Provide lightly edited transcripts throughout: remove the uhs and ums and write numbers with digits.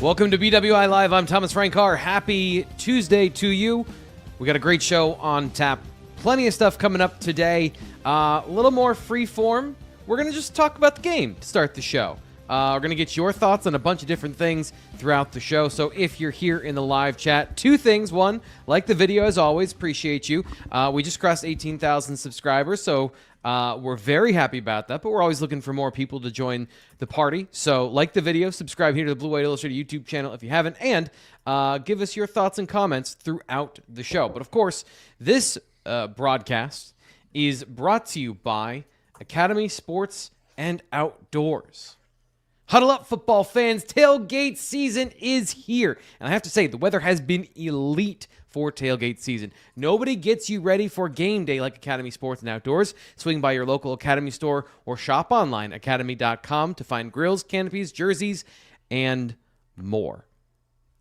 Welcome to BWI Live. I'm Thomas Frankar. Happy Tuesday to you. We got a great show on tap. Plenty of stuff coming up today. A little more free form. We're going to just talk about the game to start the show. We're going to get your thoughts on a bunch of different things throughout the show. So if you're here in the live chat, two things. One, like the video as always. Appreciate you. We just crossed 18,000 subscribers, so we're very happy about that. But we're always looking for more people to join the party. So like the video, subscribe here to the Blue White Illustrated YouTube channel if you haven't, and give us your thoughts and comments throughout the show. But of course, this broadcast is brought to you by Academy Sports and Outdoors. Huddle up, football fans. Tailgate season is here. And I have to say, the weather has been elite for tailgate season. Nobody gets you ready for game day like Academy Sports and Outdoors. Swing by your local Academy store or shop online, academy.com, to find grills, canopies, jerseys, and more.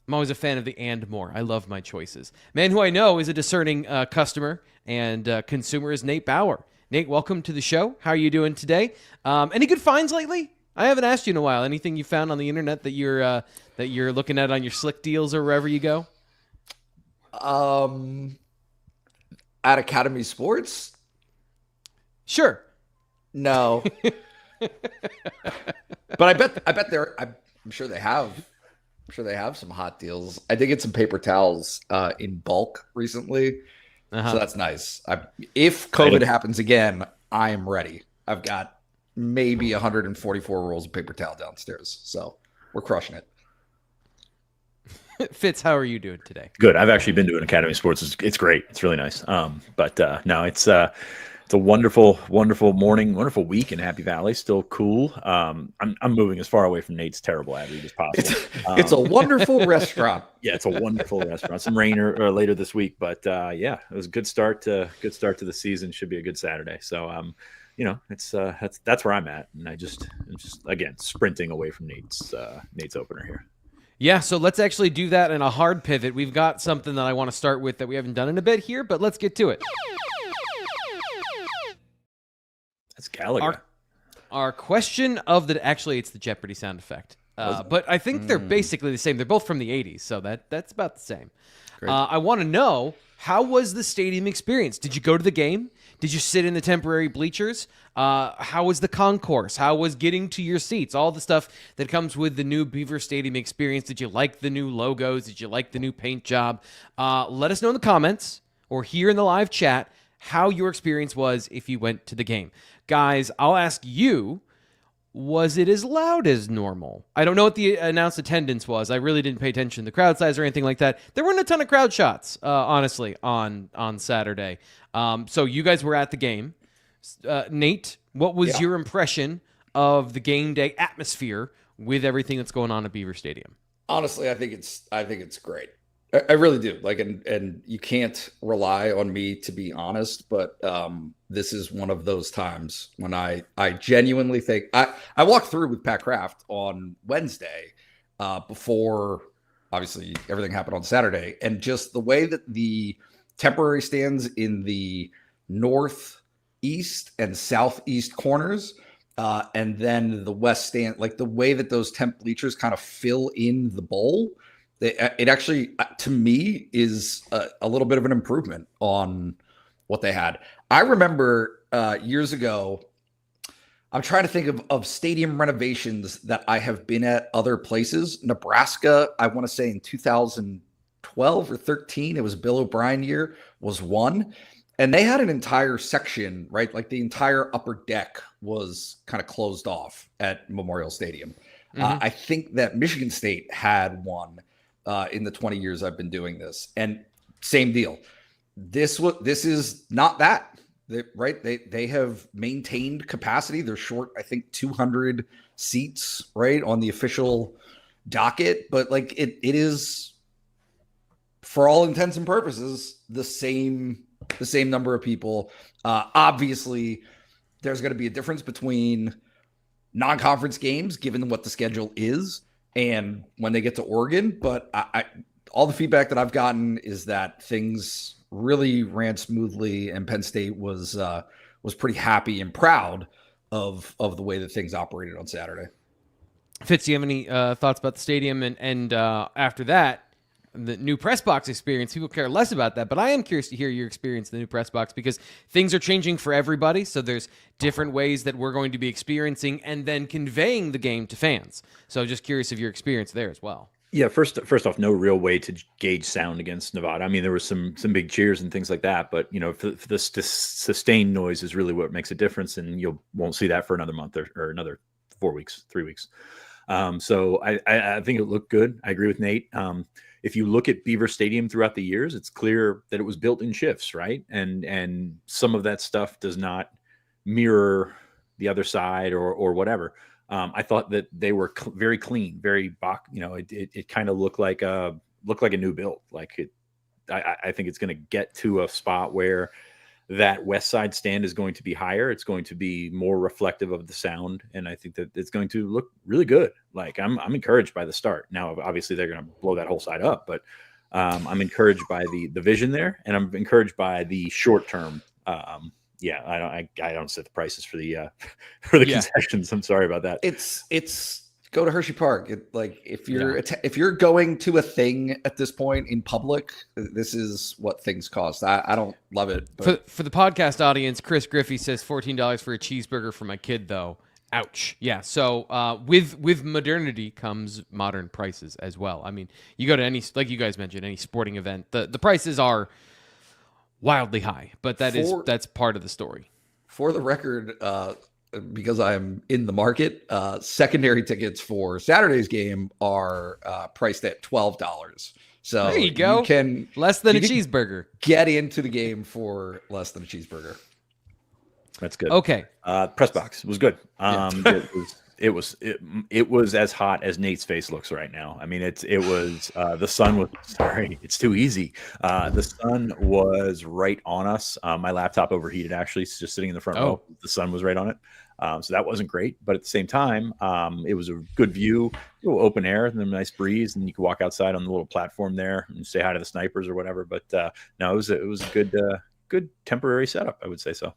I'm always a fan of the and more. I love my choices. Man who I know is a discerning customer and consumer is Nate Bauer. Nate, welcome to the show. How are you doing today? Any good finds lately? I haven't asked you in a while. Anything you found on the internet that you're looking at on your Slick Deals or wherever you go? At Academy Sports? Sure. No. But I bet I'm sure they have. I'm sure they have some hot deals. I did get some paper towels in bulk recently. So that's nice. If COVID happens again, I am ready. I've got maybe 144 rolls of paper towel downstairs. So we're crushing it. Fitz, how are you doing today? Good. I've actually been doing Academy Sports. It's great. It's really nice. But no, it's a wonderful, wonderful morning, wonderful week in Happy Valley. Still cool. I'm moving as far away from Nate's terrible attitude as possible. It's a wonderful restaurant. Yeah, it's a wonderful restaurant. Some rain later this week, but yeah, it was a good start to the season. Should be a good Saturday. So it's that's where I'm at, and I'm just again sprinting away from Nate's opener here. Yeah, so let's actually do that in a hard pivot. We've got something that I want to start with that we haven't done in a bit here, but let's get to it. That's Gallagher. Our question of the actually it's the Jeopardy sound effect, but I think they're basically the same. They're both from the 80s, so that's about the same. I want to know, how was the stadium experience? Did you go to the game? Did you sit in the temporary bleachers? How was the concourse? How was getting to your seats? All the stuff that comes with the new Beaver Stadium experience. Did you like the new logos? Did you like the new paint job? Let us know in the comments or here in the live chat how your experience was if you went to the game. Guys, I'll ask you, was it as loud as normal? I don't know what the announced attendance was. I really didn't pay attention to the crowd size or anything like that. There weren't a ton of crowd shots, honestly, on Saturday. So you guys were at the game. Nate, what was your impression of the game day atmosphere with everything that's going on at Beaver Stadium? Honestly, I think it's great. I really do. And you can't rely on me to be honest, but this is one of those times when I genuinely think I walked through with Pat Kraft on Wednesday before obviously everything happened on Saturday, and just the way that the temporary stands in the northeast and southeast corners, and then the west stand, like the way that those temp bleachers kind of fill in the bowl, it actually, to me, is a little bit of an improvement on what they had. I remember years ago, I'm trying to think of stadium renovations that I have been at other places. Nebraska, I want to say in 2012 or 13, it was Bill O'Brien year, was one. And they had an entire section, right? Like the entire upper deck was kind of closed off at Memorial Stadium. I think that Michigan State had one in the 20 years I've been doing this, and same deal. This is not that, right? They have maintained capacity. They're short, I think, 200 seats, right, on the official docket, but like it is, for all intents and purposes, the same number of people. Obviously, there's going to be a difference between non-conference games, given what the schedule is, and when they get to Oregon. But I all the feedback that I've gotten is that things really ran smoothly, and Penn State was pretty happy and proud of the way that things operated on Saturday. Fitz, do you have any thoughts about the stadium? And after that, the new press box experience, people care less about that, but I am curious to hear your experience in the new press box because things are changing for everybody. So there's different ways that we're going to be experiencing and then conveying the game to fans. So just curious of your experience there as well. Yeah, first off, no real way to gauge sound against Nevada. I mean, there was some big cheers and things like that, but for the sustained noise is really what makes a difference, and you won't see that for another month or another 4 weeks, 3 weeks. So I think it looked good. I agree with Nate. If you look at Beaver Stadium throughout the years, it's clear that it was built in shifts, right? And some of that stuff does not mirror the other side or whatever. I thought that they were very clean, very it kind of looked like a new build. I think it's going to get to a spot where that west side stand is going to be higher. It's going to be more reflective of the sound. And I think that it's going to look really good. Like I'm encouraged by the start. Now, obviously they're going to blow that whole side up, but I'm encouraged by the vision there. And I'm encouraged by the short-term. I don't set the prices for the concessions. I'm sorry about that. It's go to Hershey Park. If you're going to a thing at this point in public, this is what things cost. I don't love it. But. For the podcast audience, Chris Griffey says $14 for a cheeseburger for my kid, though. Ouch. Yeah. So with modernity comes modern prices as well. I mean, you go to any, like you guys mentioned, any sporting event, the prices are wildly high, but that's part of the story. For the record, because I'm in the market, secondary tickets for Saturday's game are priced at $12. So there you go. You can less than a cheeseburger. Get into the game for less than a cheeseburger. That's good. Okay. Press box was good. It was as hot as Nate's face looks right now. I mean, it was the sun was it's too easy. The sun was right on us. My laptop overheated actually, just sitting in the front row. The sun was right on it. So that wasn't great, but at the same time, it was a good view, a little open air and a nice breeze, and you could walk outside on the little platform there and say hi to the snipers or whatever. But no, it was a good temporary setup, I would say so.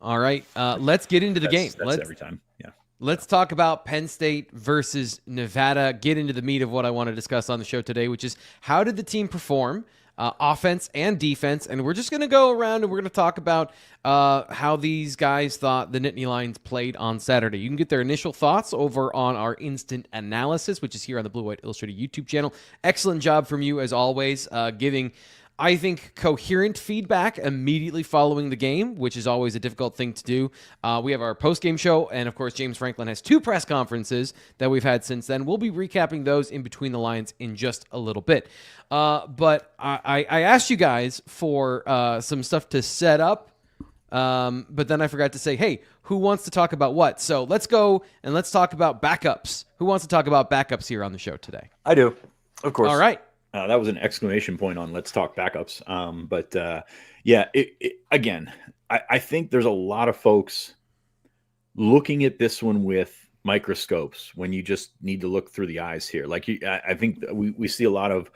All right, let's get into the game. That's every time, yeah. Let's talk about Penn State versus Nevada. Get into the meat of what I want to discuss on the show today, which is how did the team perform, offense and defense? And we're just going to go around and we're going to talk about how these guys thought the Nittany Lions played on Saturday. You can get their initial thoughts over on our instant analysis, which is here on the Blue White Illustrated YouTube channel. Excellent job from you, as always, giving, I think, coherent feedback immediately following the game, which is always a difficult thing to do. We have our post-game show, and of course, James Franklin has 2 press conferences that we've had since then. We'll be recapping those in between the lines in just a little bit. But I asked you guys for some stuff to set up, but then I forgot to say, hey, who wants to talk about what? So let's go and let's talk about backups. Who wants to talk about backups here on the show today? I do, of course. All right. That was an exclamation point on let's talk backups. Again, I think there's a lot of folks looking at this one with microscopes when you just need to look through the eyes here. I think we see a lot of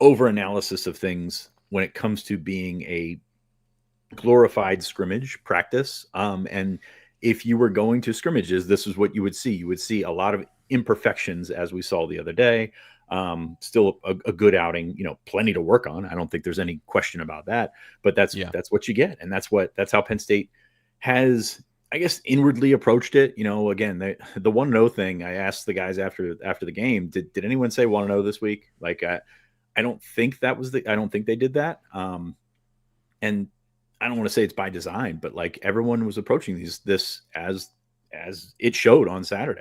over-analysis of things when it comes to being a glorified scrimmage practice. And if you were going to scrimmages, this is what you would see. You would see a lot of imperfections, as we saw the other day. Still a good outing, plenty to work on. I don't think there's any question about that, but that's what you get. And that's how Penn State has, I guess, inwardly approached it. Again, the 1-0 thing, I asked the guys after the game, did anyone say 1-0 this week? I don't think I don't think they did that. And I don't want to say it's by design, but everyone was approaching this as it showed on Saturday.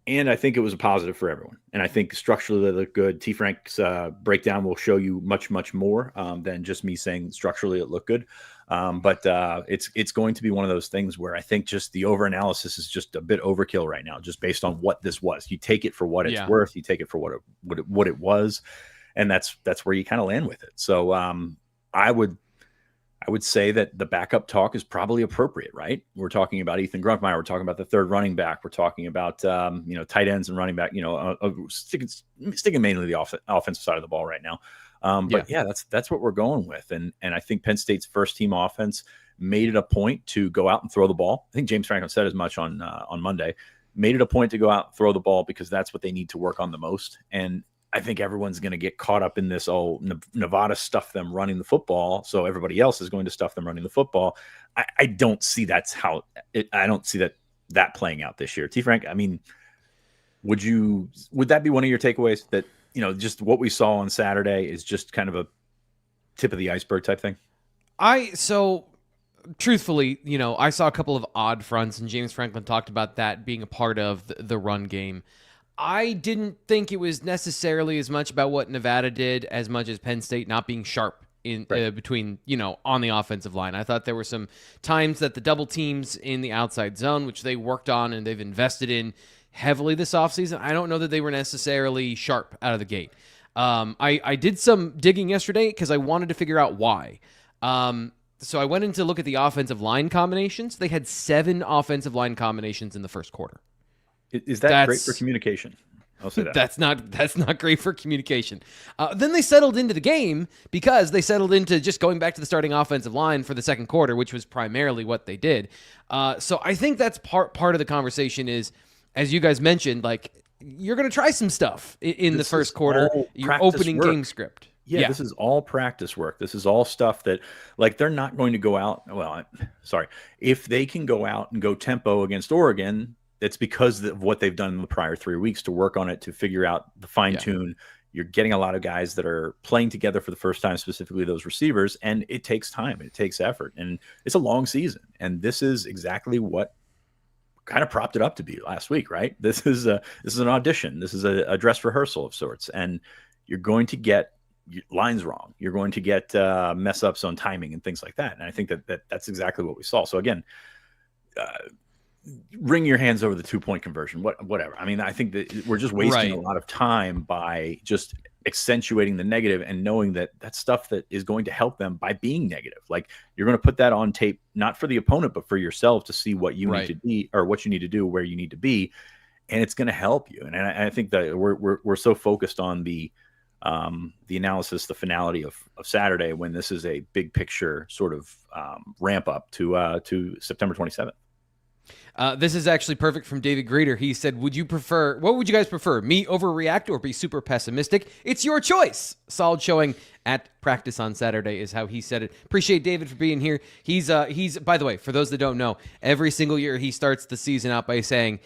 And I think it was a positive for everyone. And I think structurally they look good. T. Frank's breakdown will show you much, much more than just me saying structurally it looked good. But it's going to be one of those things where I think just the over-analysis is just a bit overkill right now, just based on what this was. You take it for what it's worth. You take it for what it was. And that's where you kind of land with it. So I would say that the backup talk is probably appropriate, right? We're talking about Ethan Grunkmeyer. We're talking about the third running back. We're talking about, tight ends and running back, sticking mainly the offensive side of the ball right now. That's what we're going with. And I think Penn State's first team offense made it a point to go out and throw the ball. I think James Franklin said as much on Monday. made it a point to go out and throw the ball because that's what they need to work on the most. And I think everyone's going to get caught up in this, Nevada stuffed them running the football, so everybody else is going to stuff them running the football. I don't see I don't see that playing out this year. T. Frank, I mean, would that be one of your takeaways, that, just what we saw on Saturday is just kind of a tip of the iceberg type thing? So truthfully, I saw a couple of odd fronts, and James Franklin talked about that being a part of the run game. I didn't think it was necessarily as much about what Nevada did as much as Penn State not being sharp in between, on the offensive line. I thought there were some times that the double teams in the outside zone, which they worked on and they've invested in heavily this offseason, I don't know that they were necessarily sharp out of the gate. I did some digging yesterday because I wanted to figure out why. So I went in to look at the offensive line combinations. They had 7 offensive line combinations in the first quarter. Is that great for communication? I'll say that. That's not great for communication. Then they settled into the game because they settled into just going back to the starting offensive line for the second quarter, which was primarily what they did. So I think that's part of the conversation is, as you guys mentioned, like, you're going to try some stuff in the first quarter. Your opening game script. Yeah, this is all practice work. This is all stuff that, like, they're not going to go out. Well, if they can go out and go tempo against Oregon, it's because of what they've done in the prior 3 weeks to work on it, to figure out the fine tune. Yeah. You're getting a lot of guys that are playing together for the first time, specifically those receivers, and it takes time. It takes effort, and it's a long season. And this is exactly what kind of propped it up to be last week, right? This is an audition. This is a dress rehearsal of sorts, and you're going to get lines wrong. You're going to get mess ups on timing and things like that. And I think that's exactly what we saw. So again, wring your hands over the 2-point conversion, whatever. I mean, I think that we're just wasting a lot of time by just accentuating the negative and knowing that that's stuff that is going to help them by being negative. Like, you're going to put that on tape, not for the opponent, but for yourself, to see what you need to be, or what you need to do, where you need to be. And it's going to help you. And I think that we're so focused on the analysis, the finality of Saturday, when this is a big picture sort of ramp up to September 27th. This is actually perfect from David Greeter. He said, what would you guys prefer? Me overreact or be super pessimistic? It's your choice. Solid showing at practice on Saturday is how he said it. Appreciate David for being here. He's by the way, for those that don't know, every single year he starts the season out by saying,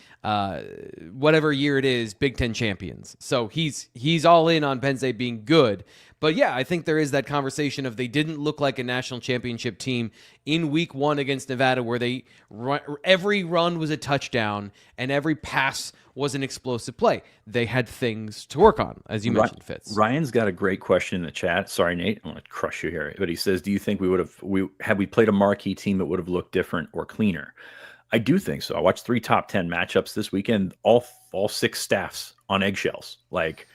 whatever year it is, Big Ten champions. So he's all in on Penn State being good. But yeah, I think there is that conversation of they didn't look like a national championship team in week 1 against Nevada, where every run was a touchdown and every pass was an explosive play. They had things to work on, as you mentioned, Fitz. Ryan's got a great question in the chat. Sorry, Nate, I'm going to crush you here. But he says, do you think had we played a marquee team, it would have looked different or cleaner? I do think so. I watched 3 top 10 matchups this weekend, all 6 staffs on eggshells. Like,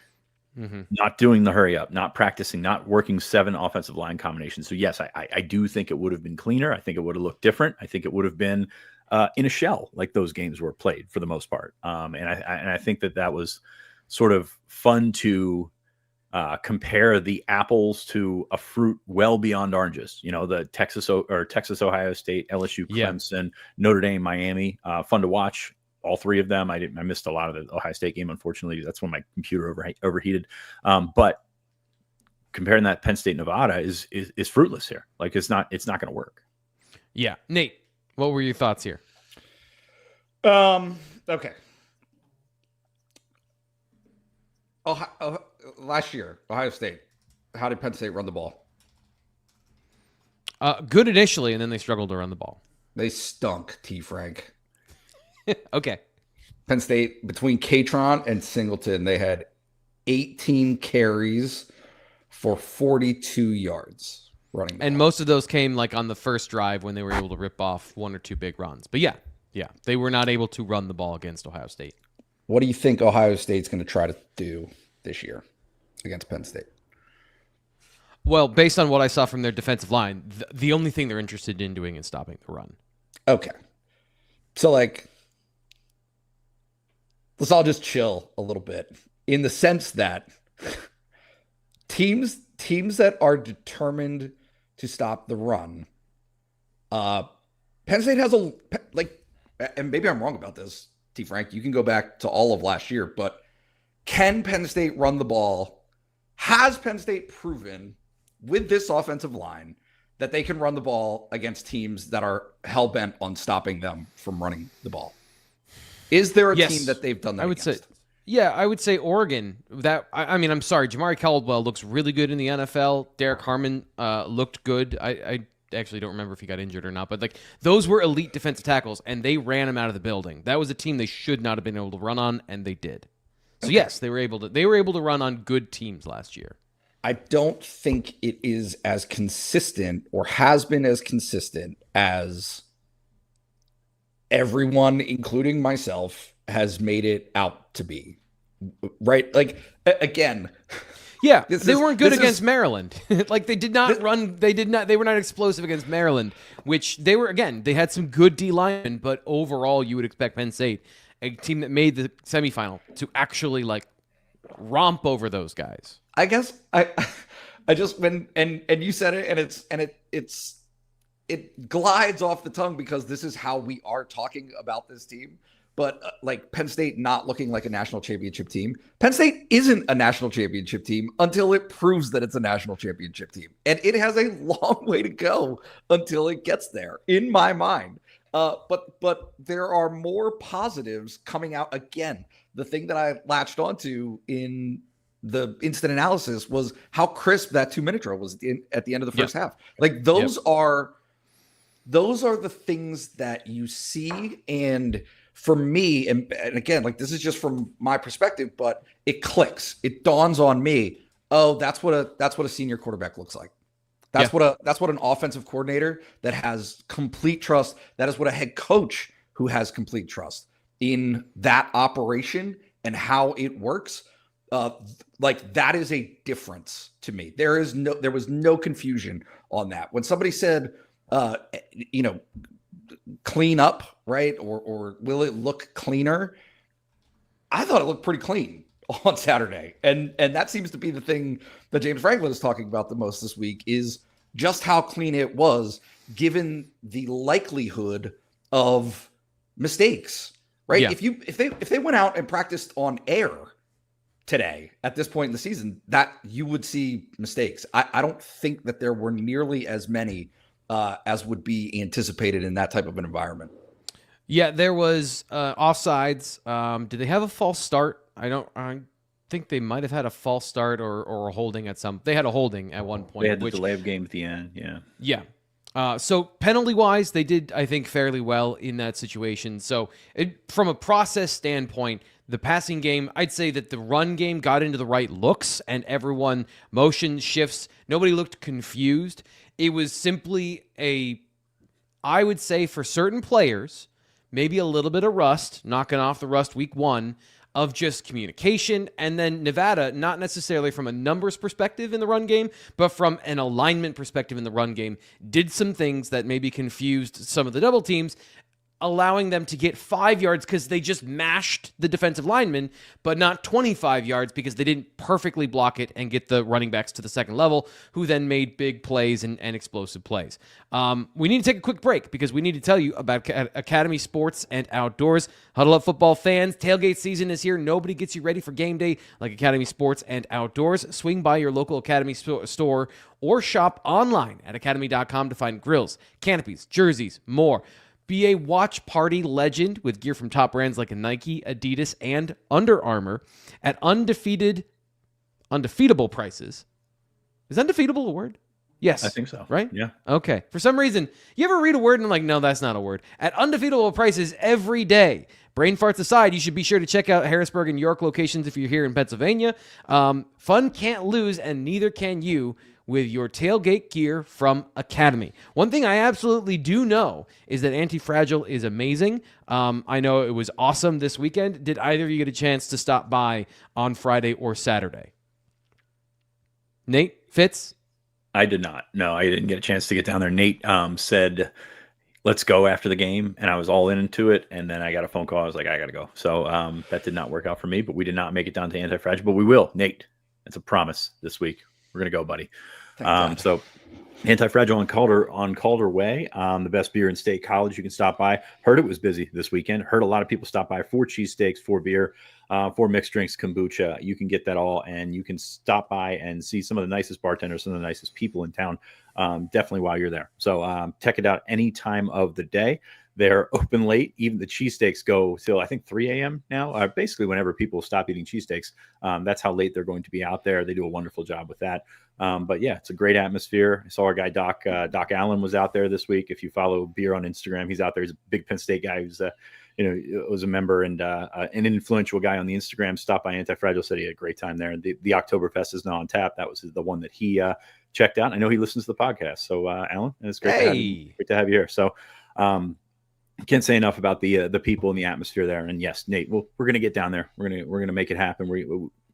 not doing the hurry up, not practicing, not working 7 offensive line combinations. So yes, I do think it would have been cleaner. I think it would have looked different. I think it would have been in a shell, like those games were played for the most part. And I think that was sort of fun to compare the apples to a fruit well beyond oranges. The Texas, Ohio State, LSU, Clemson, Notre Dame, Miami. Fun to watch. All 3 of them. I missed a lot of the Ohio State game, unfortunately. That's when my computer overheated. But comparing that Penn State Nevada is fruitless here. Like, it's not going to work. Yeah, Nate, what were your thoughts here? Okay. Last year, Ohio State. How did Penn State run the ball? Good initially, and then they struggled to run the ball. They stunk, T. Frank. Okay. Penn State, between Catron and Singleton, they had 18 carries for 42 yards running. And most of those came like on the first drive when they were able to rip off 1 or 2 big runs. But yeah, they were not able to run the ball against Ohio State. What do you think Ohio State's going to try to do this year against Penn State? Well, based on what I saw from their defensive line, the only thing they're interested in doing is stopping the run. Okay. So, like, let's all just chill a little bit, in the sense that teams that are determined to stop the run, Penn State has and maybe I'm wrong about this, T. Frank, you can go back to all of last year, but can Penn State run the ball? Has Penn State proven with this offensive line that they can run the ball against teams that are hell-bent on stopping them from running the ball? Is there a team that they've done that against? I would say Oregon. I mean, I'm sorry, Jamari Caldwell looks really good in the NFL. Derek Harmon looked good. I actually don't remember if he got injured or not, but like those were elite defensive tackles, and they ran him out of the building. That was a team they should not have been able to run on, and they did. So yes, they were able to run on good teams last year. I don't think it is as consistent or has been as consistent as everyone, including myself, has made it out to be. Right? Like, again. Yeah, they weren't good against Maryland. Like they were not explosive against Maryland, which they were, again, they had some good D linemen, but overall you would expect Penn State, a team that made the semifinal, to actually like romp over those guys. I guess I just when you said it and it glides off the tongue because this is how we are talking about this team. But like Penn State not looking like a national championship team. Penn State isn't a national championship team until it proves that it's a national championship team. And it has a long way to go until it gets there, in my mind. But there are more positives coming out. Again, the thing that I latched onto in the instant analysis was how crisp that 2-minute drill was at the end of the first half. Like those are the things that you see. And for me, and again, like this is just from my perspective, but it clicks. It dawns on me. Oh, that's what a senior quarterback looks like. That's what an offensive coordinator that has complete trust. That is what a head coach who has complete trust in that operation and how it works. Like that is a difference to me. There was no confusion on that. When somebody said, clean up, right? Or will it look cleaner? I thought it looked pretty clean on Saturday. And that seems to be the thing that James Franklin is talking about the most this week, is just how clean it was given the likelihood of mistakes, right? Yeah. If they went out and practiced on air today at this point in the season, that you would see mistakes. I don't think that there were nearly as many as would be anticipated in that type of an environment. Yeah, there was offsides. Did they have a false start? I think they might have had a false start or a holding at some. They had a holding at one point. They had the delay of game at the end. Yeah. Yeah. So penalty-wise, they did, I think, fairly well in that situation. So from a process standpoint, the passing game, I'd say that the run game got into the right looks and everyone motion shifts. Nobody looked confused. It was simply I would say for certain players, maybe a little bit of rust, knocking off the rust week one, of just communication. And then Nevada, not necessarily from a numbers perspective in the run game, but from an alignment perspective in the run game, did some things that maybe confused some of the double teams, allowing them to get 5 yards because they just mashed the defensive lineman, but not 25 yards because they didn't perfectly block it and get the running backs to the second level, who then made big plays and explosive plays. We need to take a quick break because we need to tell you about Academy Sports and Outdoors. Huddle up, football fans. Tailgate season is here. Nobody gets you ready for game day like Academy Sports and Outdoors. Swing by your local Academy store or shop online at academy.com to find grills, canopies, jerseys, more. Be a watch party legend with gear from top brands like Nike, Adidas, and Under Armour at undefeatable prices. Is undefeatable a word? Yes. I think so. Right? Yeah. Okay. For some reason, you ever read a word and I'm like, no, that's not a word. At undefeatable prices every day. Brain farts aside, you should be sure to check out Harrisburg and York locations if you're here in Pennsylvania. Fun can't lose, and neither can you, with your tailgate gear from Academy. One thing I absolutely do know is that Antifragile is amazing. I know it was awesome this weekend. Did either of you get a chance to stop by on Friday or Saturday? Nate, Fitz? I did not. No, I didn't get a chance to get down there. Nate said, let's go after the game, and I was all into it, and then I got a phone call. I was like, I got to go. So that did not work out for me, but we did not make it down to Antifragile, but we will. Nate, it's a promise this week. We're gonna go, buddy. Thank God. So Antifragile on Calder Way, the best beer in State College. You can stop by. Heard it was busy this weekend. Heard a lot of people stop by for cheesesteaks, for beer, for mixed drinks, kombucha. You can get that all, and you can stop by and see some of the nicest bartenders, some of the nicest people in town, definitely while you're there. So check it out any time of the day. They're open late. Even the cheesesteaks go till I think 3 a.m. now. Basically, whenever people stop eating cheesesteaks, that's how late they're going to be out there. They do a wonderful job with that. But yeah, it's a great atmosphere. I saw our guy Doc Allen was out there this week. If you follow Beer on Instagram, he's out there. He's a big Penn State guy who's was a member and an influential guy on the Instagram. Stopped by Antifragile, said he had a great time there. And the Oktoberfest is now on tap. That was the one that he checked out. I know he listens to the podcast. So Alan, it's great to have you here. So can't say enough about the people and the atmosphere there. And yes, Nate, we're going to get down there. We're going to make it happen. We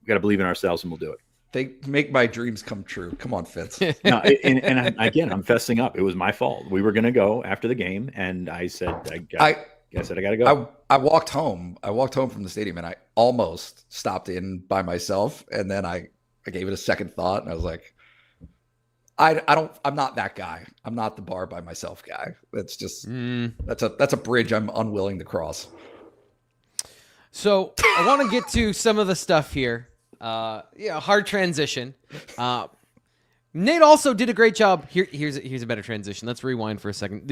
got to believe in ourselves, and we'll do it. They make my dreams come true. Come on, Fitz. No, again, I'm fessing up. It was my fault. We were going to go after the game, and I said, I got to go. I walked home. I walked home from the stadium, and I almost stopped in by myself. And then I gave it a second thought, and I was like, I'm not that guy. I'm not the bar by myself guy. That's just that's a bridge I'm unwilling to cross. So I want to get to some of the stuff here. Hard transition. Nate also did a great job. Here's a better transition. Let's rewind for a second.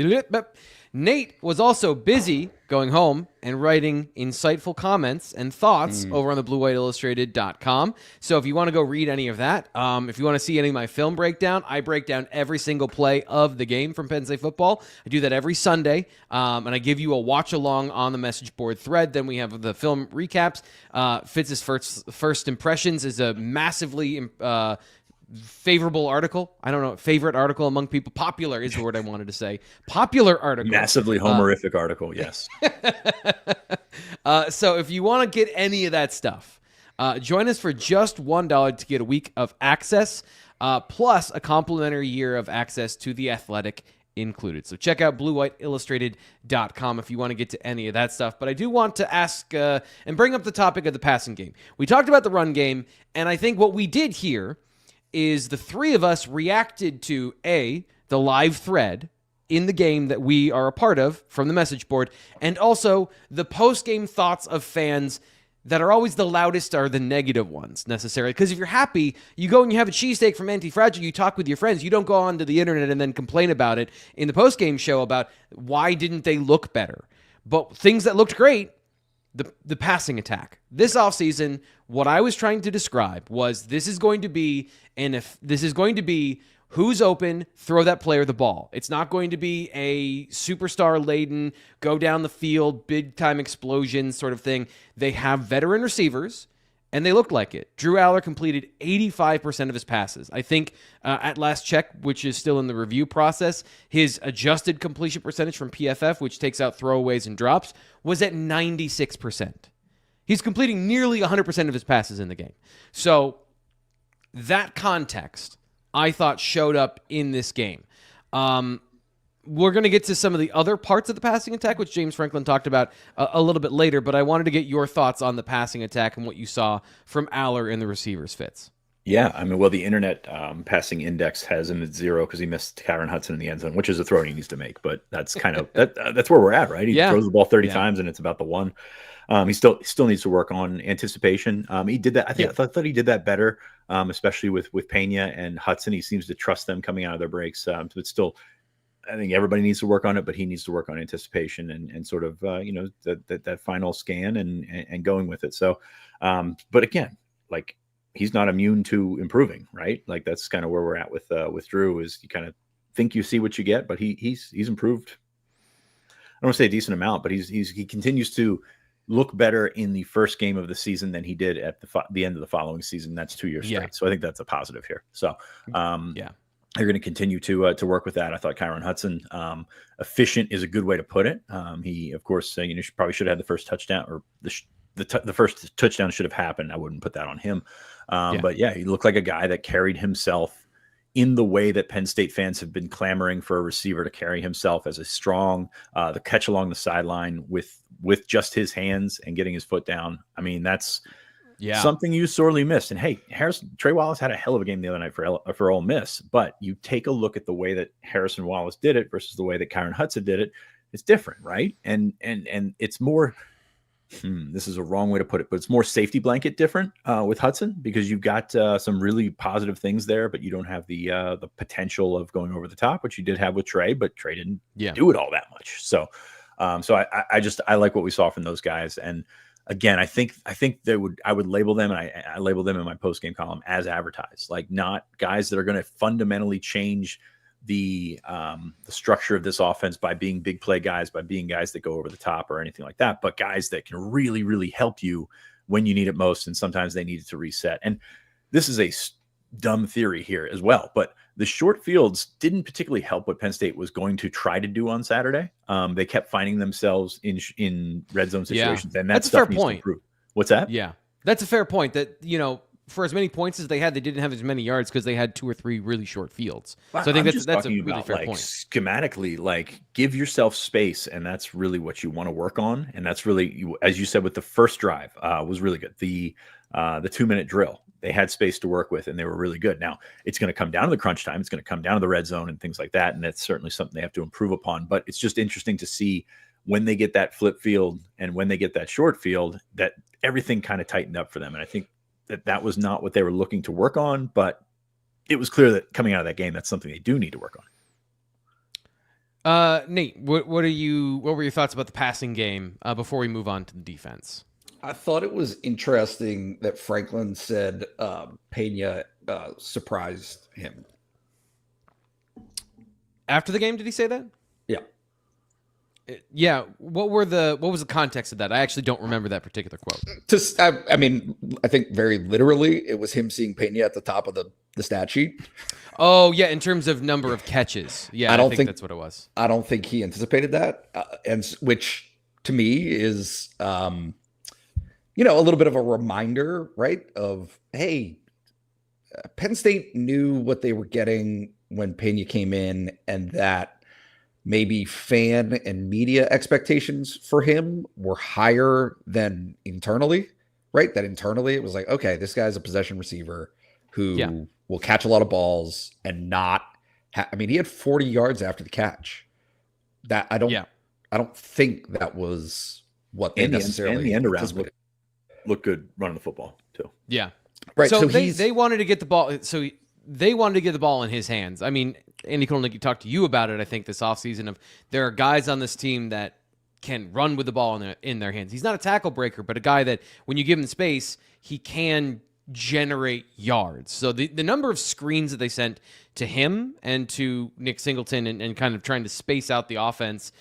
Nate was also busy going home and writing insightful comments and thoughts over on the BlueWhiteIllustrated.com. So if you want to go read any of that, if you want to see any of my film breakdown, I break down every single play of the game from Penn State football. I do that every Sunday, and I give you a watch along on the message board thread. Then we have the film recaps. Fitz's first impressions is a massively favorable article. I don't know, favorite article among people. Popular is the word I wanted to say. Popular article. Massively homerific article, yes. So if you want to get any of that stuff, join us for just $1 to get a week of access, plus a complimentary year of access to The Athletic included. So check out BlueWhiteIllustrated.com if you want to get to any of that stuff. But I do want to ask and bring up the topic of the passing game. We talked about the run game, and I think what we did here is the three of us reacted to the live thread in the game that we are a part of from the message board, and also the post-game thoughts of fans that are always the loudest are the negative ones necessarily. Because if you're happy, you go and you have a cheesesteak from Antifragile, you talk with your friends, you don't go onto the internet and then complain about it in the post-game show about why didn't they look better. But things that looked great, the passing attack. This offseason, what I was trying to describe was this is going to be who's open, throw that player the ball. It's not going to be a superstar-laden, go down the field, big-time explosion sort of thing. They have veteran receivers, and they looked like it. Drew Aller completed 85% of his passes. I think at last check, which is still in the review process, his adjusted completion percentage from PFF, which takes out throwaways and drops, was at 96%. He's completing nearly 100% of his passes in the game. So that context, I thought, showed up in this game. We're going to get to some of the other parts of the passing attack, which James Franklin talked about a little bit later, but I wanted to get your thoughts on the passing attack and what you saw from Aller and the receivers, Fitz. Yeah, I mean, well, the internet passing index has him at 0 because he missed Kyron Hudson in the end zone, which is a throw he needs to make. But that's kind of that's where we're at, right? He throws the ball 30 times, and it's about the one. He still needs to work on anticipation. He did that. I thought he did that better, especially with Pena and Hudson. He seems to trust them coming out of their breaks. But still, I think everybody needs to work on it. But he needs to work on anticipation and sort of that final scan and going with it. So, but again, like, he's not immune to improving, right? Like, that's kind of where we're at with Drew. Is you kind of think you see what you get, but he's improved. I don't want to say a decent amount, but he continues to look better in the first game of the season than he did at the end of the following season. That's 2 years straight. So I think that's a positive here. So they're going to continue to work with that. I thought Kyron Hudson, efficient is a good way to put it. He, of course, probably should have had the first touchdown, or the first touchdown should have happened. I wouldn't put that on him. But yeah, he looked like a guy that carried himself in the way that Penn State fans have been clamoring for a receiver to carry himself, as a strong, the catch along the sideline with just his hands and getting his foot down. I mean, that's Yeah. Something you sorely missed. And hey, Trey Wallace had a hell of a game the other night for Ole Miss, but you take a look at the way that Harrison Wallace did it versus the way that Kyron Hudson did it. It's different, right? And it's more, this is a wrong way to put it, but it's more safety blanket different with Hudson, because you've got some really positive things there, but you don't have the potential of going over the top, which you did have with Trey, but Trey didn't do it all that much. So I like what we saw from those guys. And again, I think I would label them, and I label them in my post game column as advertised, like not guys that are going to fundamentally change the structure of this offense by being big play guys, by being guys that go over the top or anything like that, but guys that can really, really help you when you need it most. And sometimes they need it to reset. And this is a dumb theory here as well, but the short fields didn't particularly help what Penn State was going to try to do on Saturday. They kept finding themselves in red zone situations, and that's a fair point. What's that? Yeah, that's a fair point. That, for as many points as they had, they didn't have as many yards because they had 2 or 3 really short fields. So I think that's a really fair point. Schematically, like, give yourself space, and that's really what you want to work on. And that's really, as you said, with the first drive was really good. The 2-minute drill, they had space to work with, and they were really good. Now, it's going to come down to the crunch time. It's going to come down to the red zone and things like that, and that's certainly something they have to improve upon. But it's just interesting to see when they get that flip field and when they get that short field, that everything kind of tightened up for them. And I think that was not what they were looking to work on, but it was clear that coming out of that game, that's something they do need to work on. Nate, what were your thoughts about the passing game before we move on to the defense? I thought it was interesting that Franklin said Pena surprised him. After the game, did he say that? Yeah. Yeah. What was the context of that? I actually don't remember that particular quote. I think very literally it was him seeing Pena at the top of the stat sheet. Oh yeah, in terms of number of catches. Yeah, I think that's what it was. I don't think he anticipated that, and which to me is a little bit of a reminder, right? Of, hey, Penn State knew what they were getting when Pena came in, and that maybe fan and media expectations for him were higher than internally, right? That internally it was like, okay, this guy's a possession receiver who will catch a lot of balls and not. He had 40 yards after the catch. That I don't think that was what they necessarily. And the end around look good running the football too. Yeah, right. So they wanted to get the ball. So they wanted to get the ball in his hands. I mean, Andy Kotelnicki talked to you about it, I think, this offseason, of there are guys on this team that can run with the ball in their hands. He's not a tackle breaker, but a guy that when you give him space, he can generate yards. So the number of screens that they sent to him and to Nick Singleton and kind of trying to space out the offense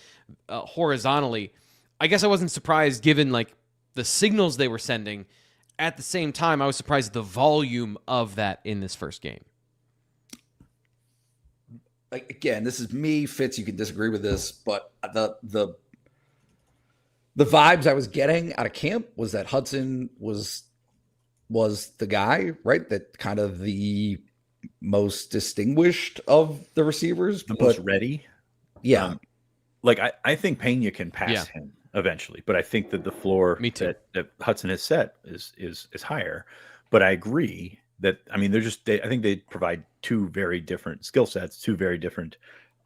horizontally, I guess I wasn't surprised given like the signals they were sending. At the same time, I was surprised at the volume of that in this first game. Like, again, this is me, Fitz. You can disagree with this, but the vibes I was getting out of camp was that Hudson was the guy, right? That kind of the most distinguished of the receivers, most ready. Yeah, I think Pena can pass him eventually, but I think that the floor that Hudson has set is higher. But I agree that I think they provide 2 very different skill sets, 2 very different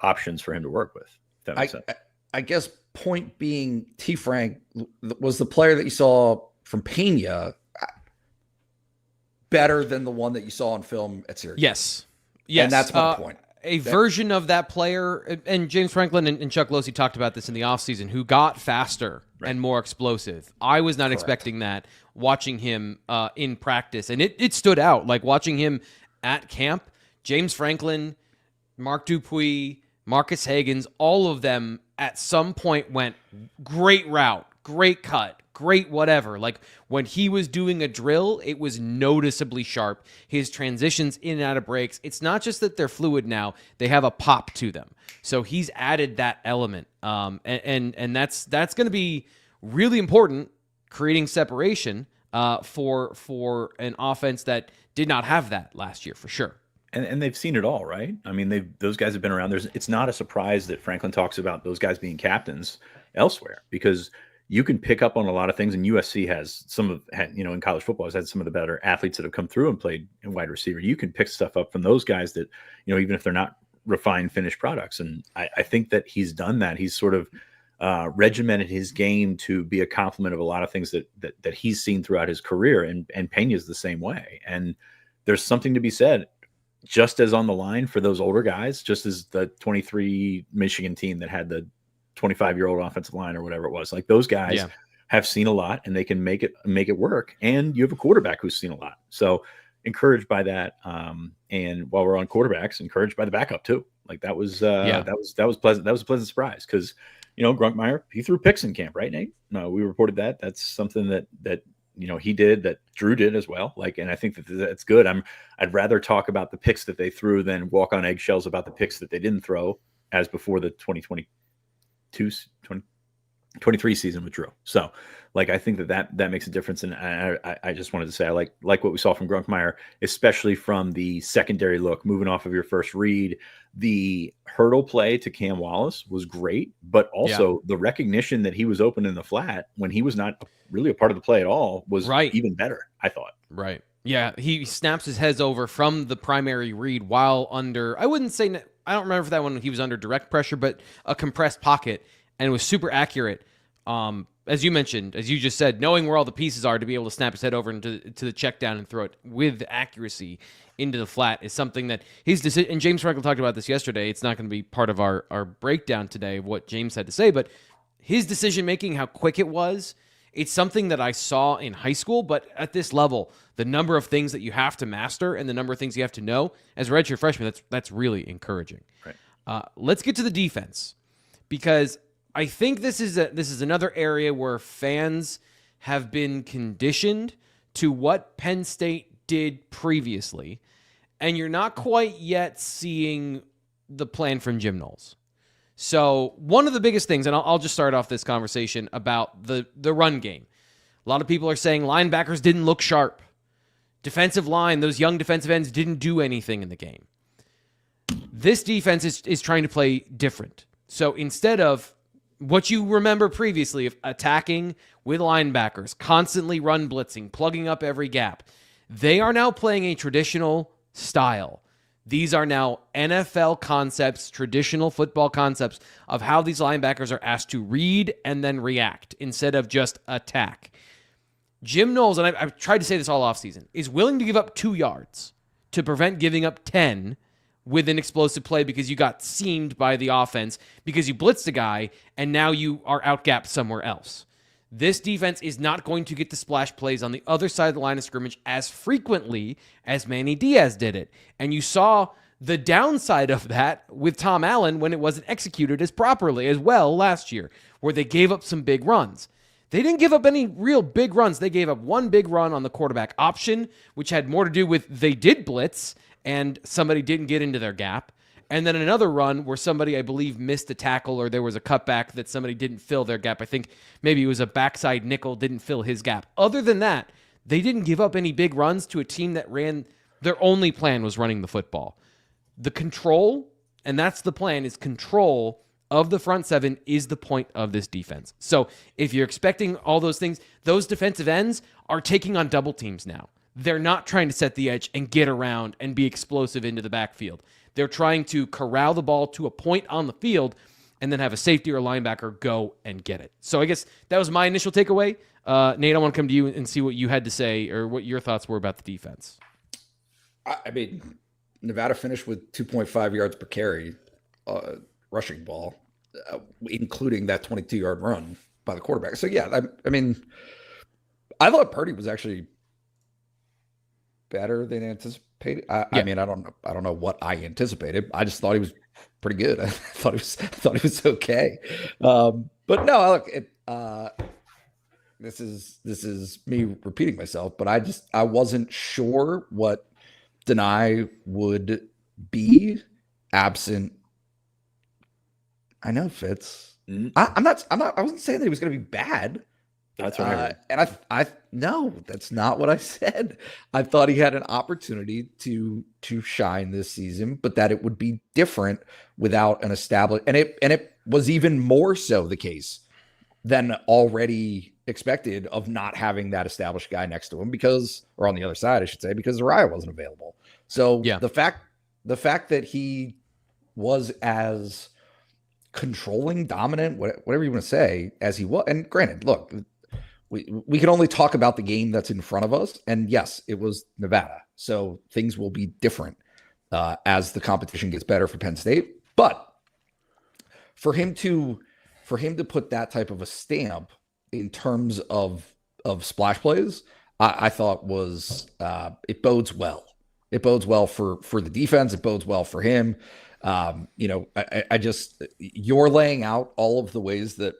options for him to work with. If that makes sense. I guess point being, T. Frank was the player that you saw from Pena better than the one that you saw on film at Syracuse. Yes. And that's my point. Version of that player, and James Franklin and Chuck Losey talked about this in the offseason, who got faster and more explosive. I was not expecting that watching him in practice, and it stood out. Like watching him at camp, James Franklin, Mark Dupuis, Marcus Hagans, all of them at some point went great route, great cut, great whatever. Like when he was doing a drill, it was noticeably sharp. His transitions in and out of breaks, it's not just that they're fluid now, they have a pop to them. So he's added that element. And that's going to be really important, creating separation for an offense that did not have that last year, for sure. And they've seen it all, right? I mean, those guys have been around. It's not a surprise that Franklin talks about those guys being captains elsewhere, because you can pick up on a lot of things. And USC has in college football has had some of the better athletes that have come through and played in wide receiver. You can pick stuff up from those guys that, even if they're not refined finished products. And I think that he's done that. He's sort of regimented his game to be a complement of a lot of things that he's seen throughout his career. And Pena's the same way. And there's something to be said just as on the line for those older guys, just as the 23 Michigan team that had the 25-year-old offensive line or whatever it was. Like those guys have seen a lot and they can make it work. And you have a quarterback who's seen a lot. So encouraged by that. And while we're on quarterbacks, encouraged by the backup too. Like that was pleasant. That was a pleasant surprise because, Grunkmeyer, he threw picks in camp, right, Nate? No, we reported that. That's something that he did, that Drew did as well. And I think that's good. I'd rather talk about the picks that they threw than walk on eggshells about the picks that they didn't throw as before the 2023 season with Drew. So I think that makes a difference. And I just wanted to say, I like what we saw from Grunkmeyer, especially from the secondary look, moving off of your first read. The hurdle play to Cam Wallace was great, but also the recognition that he was open in the flat when he was not really a part of the play at all was even better, I thought. Right. Yeah. He snaps his heads over from the primary read while under, I don't remember if that one he was under direct pressure, but a compressed pocket, and it was super accurate. As you mentioned, as you just said, knowing where all the pieces are to be able to snap his head over into the check down and throw it with accuracy into the flat is something that his decision, and James Frankel talked about this yesterday. It's not going to be part of our breakdown today of what James had to say, but his decision-making, how quick it was, it's something that I saw in high school, but at this level, the number of things that you have to master and the number of things you have to know as a redshirt freshman, that's really encouraging. Right. Let's get to the defense, because I think this is another area where fans have been conditioned to what Penn State did previously, and you're not quite yet seeing the plan from Jim Knowles. So one of the biggest things, and I'll just start off this conversation about the run game. A lot of people are saying linebackers didn't look sharp. Defensive line, those young defensive ends didn't do anything in the game. This defense is trying to play different. So instead of what you remember previously of attacking with linebackers, constantly run blitzing, plugging up every gap, they are now playing a traditional style. These are now NFL concepts, traditional football concepts of how these linebackers are asked to read and then react instead of just attack. Jim Knowles, and I've tried to say this all offseason, is willing to give up 2 yards to prevent giving up 10 with an explosive play because you got seamed by the offense, because you blitzed a guy, and now you are outgapped somewhere else. This defense is not going to get the splash plays on the other side of the line of scrimmage as frequently as Manny Diaz did it. And you saw the downside of that with Tom Allen when it wasn't executed as properly as well last year, where they gave up some big runs. They didn't give up any real big runs. They gave up one big run on the quarterback option, which had more to do with they did blitz and somebody didn't get into their gap. And then another run where somebody, I believe, missed a tackle, or there was a cutback that somebody didn't fill their gap. I think maybe it was a backside nickel, didn't fill his gap. Other than that, they didn't give up any big runs to a team that their only plan was running the football. The control, and that's the plan, is control of the front seven is the point of this defense. So if you're expecting all those things, those defensive ends are taking on double teams now. They're not trying to set the edge and get around and be explosive into the backfield. They're trying to corral the ball to a point on the field and then have a safety or a linebacker go and get it. So I guess that was my initial takeaway. Nate, I want to come to you and see what you had to say or what your thoughts were about the defense. I mean, Nevada finished with 2.5 yards per carry rushing ball, including that 22-yard run by the quarterback. So, yeah, I mean, I thought Purdy was actually better than anticipated. I mean, I don't know what I anticipated. I just thought he was pretty good. I thought he was okay. But no, look, this is me repeating myself, but I wasn't sure what Nittany would be absent. I know Fitz. I wasn't saying that he was going to be bad. That's right. And no, that's not what I said. I thought he had an opportunity to shine this season, but that it would be different without an established, and it was even more so the case than already expected of not having that established guy next to him or on the other side, I should say, because Uriah wasn't available. So the fact that he was as controlling, dominant, whatever you want to say, as he was, and granted, look, we can only talk about the game that's in front of us. And yes, it was Nevada. So things will be different as the competition gets better for Penn State. But for him to put that type of a stamp in terms of splash plays, I thought was it bodes well. It bodes well for the defense. It bodes well for him. I just, you're laying out all of the ways that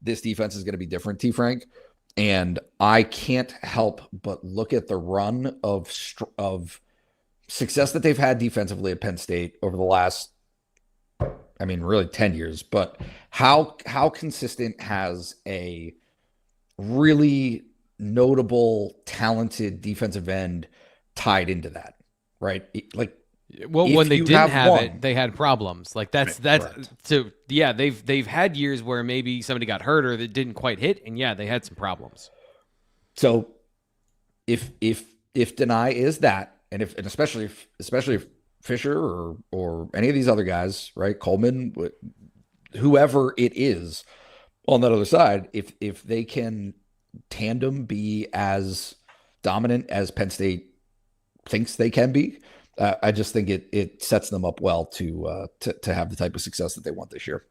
this defense is going to be different, T. Frank, and I can't help but look at the run of success that they've had defensively at Penn State over the last, really 10 years, but how consistent has a really notable, talented defensive end tied into that, right? When they didn't have it, they had problems. They've had years where maybe somebody got hurt or that didn't quite hit, and they had some problems. So if Nittany is that, and especially if Fisher or any of these other guys, right, Coleman, whoever it is on that other side, if they can tandem be as dominant as Penn State thinks they can be, I just think it sets them up well to have the type of success that they want this year.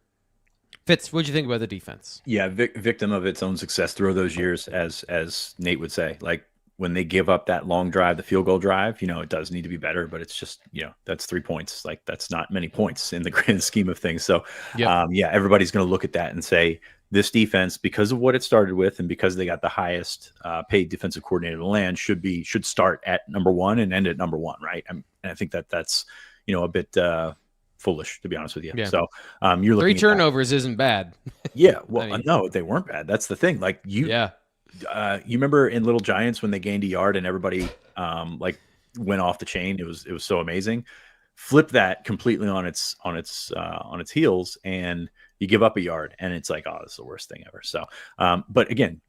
Fitz, what'd you think about the defense? Yeah, victim of its own success through those years, as Nate would say. Like when they give up that long drive, the field goal drive, it does need to be better, but it's just, that's 3 points. Like that's not many points in the grand scheme of things. So, everybody's going to look at that and say, this defense, because of what it started with and because they got the highest paid defensive coordinator in the land, should start at number one and end at number one, right? And I think that's a bit foolish, to be honest with you. Yeah. So you're looking 3 turnovers isn't bad. Yeah, well, no, they weren't bad. That's the thing. Like you remember in Little Giants when they gained a yard and everybody went off the chain. It was so amazing. Flip that completely on its heels and you give up a yard and it's like, oh, this is the worst thing ever. So, but again,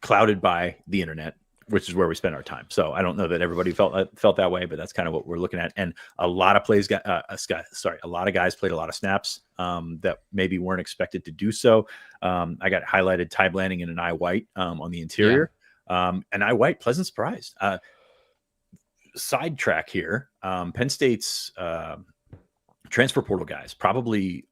clouded by the internet, which is where we spend our time. So I don't know that everybody felt that way, but that's kind of what we're looking at. And a lot of guys played a lot of snaps that maybe weren't expected to do so. I got highlighted Ty Blanding and Anai White on the interior. Anai White, pleasant surprise. Sidetrack here. Penn State's transfer portal guys probably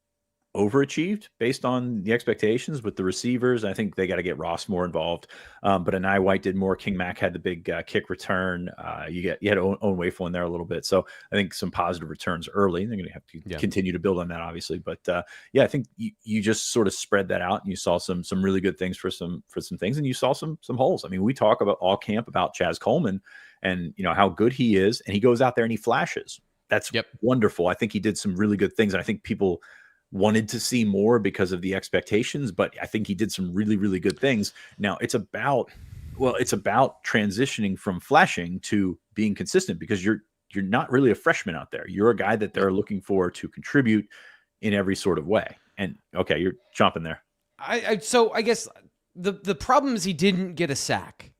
overachieved based on the expectations with the receivers. I think they got to get Ross more involved. But Anai White did more. King Mack had the big kick return. You had Owen Wayful in there a little bit. So I think some positive returns early. They're going to have to continue to build on that, obviously. But I think you just sort of spread that out and you saw some really good things for some things, and you saw some holes. I mean, we talk about all camp about Chaz Coleman and how good he is, and he goes out there and he flashes. That's wonderful. I think he did some really good things, and I think people wanted to see more because of the expectations, but I think he did some really, really good things. Now it's about transitioning from flashing to being consistent, because you're not really a freshman out there. You're a guy that they're looking for to contribute in every sort of way. And okay, you're chomping there. So I guess the problem is he didn't get a sack,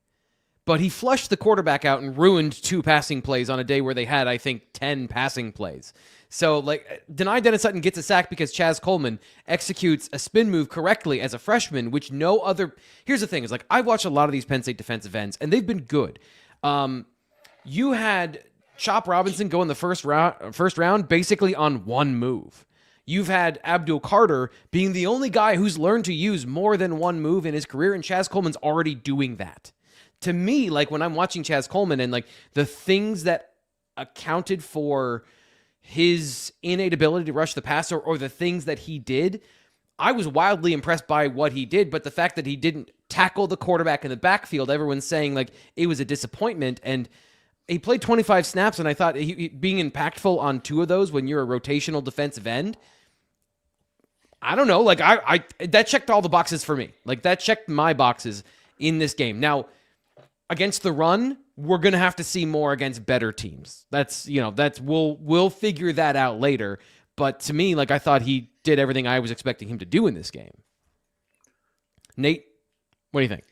but he flushed the quarterback out and ruined 2 passing plays on a day where they had, I think, 10 passing plays. So, Dennis Sutton gets a sack because Chaz Coleman executes a spin move correctly as a freshman, which no other... Here's the thing, is I've watched a lot of these Penn State defensive ends, and they've been good. You had Chop Robinson go in the first round basically on one move. You've had Abdul Carter being the only guy who's learned to use more than one move in his career, and Chaz Coleman's already doing that. To me, when I'm watching Chaz Coleman and the things that accounted for his innate ability to rush the passer or the things that he did, I was wildly impressed by what he did. But the fact that he didn't tackle the quarterback in the backfield, everyone's saying it was a disappointment. And he played 25 snaps, and I thought he being impactful on 2 of those when you're a rotational defensive end, I don't know. I that checked all the boxes for me. That checked my boxes in this game. Now, against the run, we're going to have to see more against better teams. We'll figure that out later. But to me, I thought he did everything I was expecting him to do in this game. Nate, what do you think?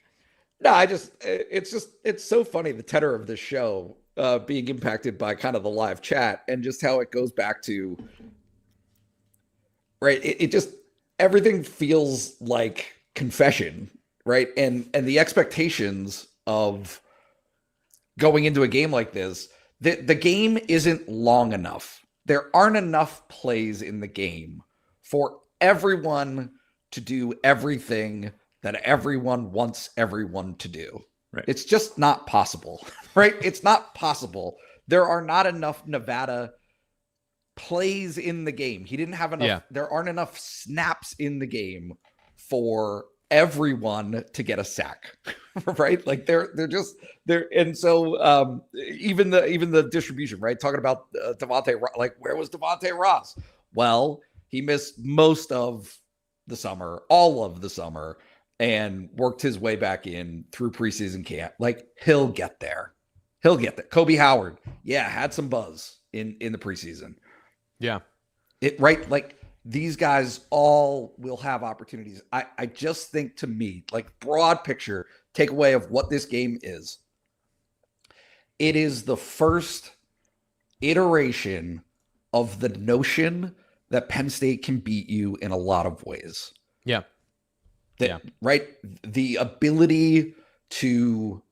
No, it's so funny, the tenor of this show being impacted by kind of the live chat and just how it goes back to, right? It just, everything feels like confession, right? And the expectations of going into a game like this, the game isn't long enough. There aren't enough plays in the game for everyone to do everything that everyone wants everyone to do. Right. It's just not possible, right? It's not possible. There are not enough Nevada plays in the game. He didn't have enough. Yeah. There aren't enough snaps in the game for everyone to get a sack, right? Like they're just there. And so even the distribution, right? Talking about Devontae, like where was Devontae Ross? Well, he missed most of the summer, all of the summer, and worked his way back in through preseason camp. Like he'll get there. He'll get there. Kobe Howard, yeah, had some buzz in the preseason. Yeah. Right. Like these guys all will have opportunities. I just think, to me, like broad picture takeaway of what this game is. It is the first iteration of the notion that Penn State can beat you in a lot of ways. Yeah. Right. The ability to,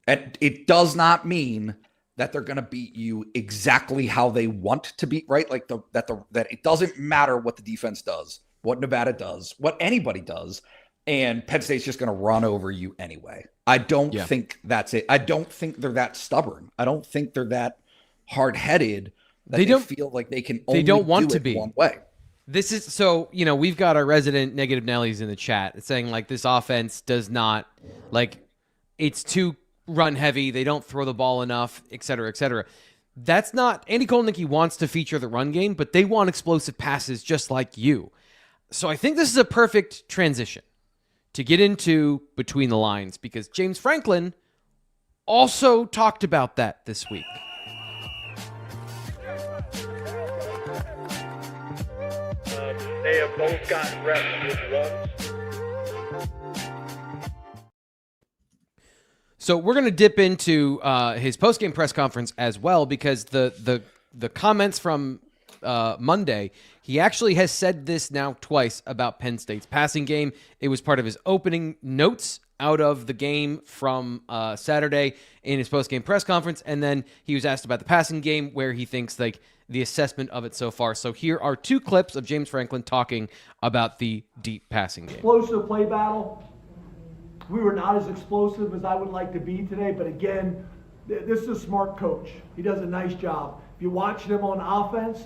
and it does not mean that they're going to beat you exactly how they want to beat, right? Like that it doesn't matter what the defense does, what Nevada does, what anybody does, and Penn State's just going to run over you anyway. I don't think that's it. I don't think they're that stubborn. I don't think they're that hard-headed that they don't feel like they can only do it one way. This is so, we've got our resident negative Nellies in the chat saying like this offense does not, like, it's too run heavy. They don't throw the ball enough, et cetera, et cetera. That's not, Andy Kotelnicki wants to feature the run game, but they want explosive passes just like you. So I think this is a perfect transition to get into between the lines, because James Franklin also talked about that this week. They have both gotten reps with runs. So we're going to dip into his post-game press conference as well, because the comments from Monday, he actually has said this now twice about Penn State's passing game. It was part of his opening notes out of the game from Saturday in his post-game press conference, and then he was asked about the passing game, where he thinks like the assessment of it so far. So here are two clips of James Franklin talking about the deep passing game. Explosive play battle. We were not as explosive as I would like to be today, but again, this is a smart coach. He does a nice job. If you watch them on offense,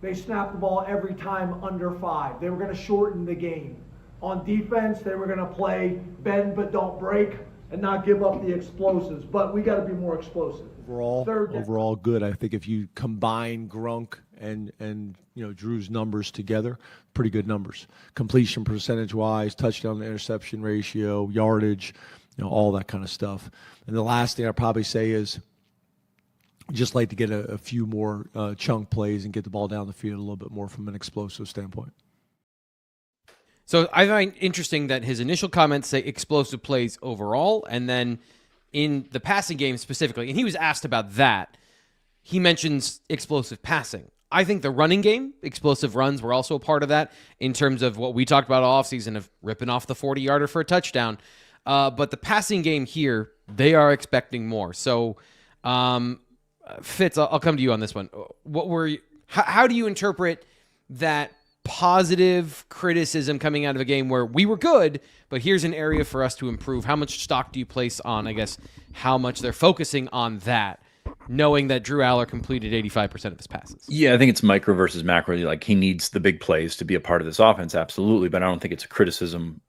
they snap the ball every time under 5. They were going to shorten the game. On defense, they were going to play bend but don't break and not give up the explosives, but we got to be more explosive. Overall good. I think if you combine Grunk and Drew's numbers together, pretty good numbers. Completion percentage wise, touchdown to interception ratio, yardage, all that kind of stuff. And the last thing I'd probably say is just like to get a few more chunk plays and get the ball down the field a little bit more from an explosive standpoint. So I find interesting that his initial comments say explosive plays overall, and then in the passing game specifically, and he was asked about that, he mentions explosive passing. I think the running game, explosive runs, were also a part of that in terms of what we talked about all offseason of ripping off the 40-yarder for a touchdown. But the passing game here, they are expecting more. So, Fitz, I'll come to you on this one. How do you interpret that positive criticism coming out of a game where we were good, but here's an area for us to improve? How much stock do you place on, I guess, how much they're focusing on that, knowing that Drew Aller completed 85% of his passes? Yeah, I think it's micro versus macro. Like, he needs the big plays to be a part of this offense, absolutely, but I don't think it's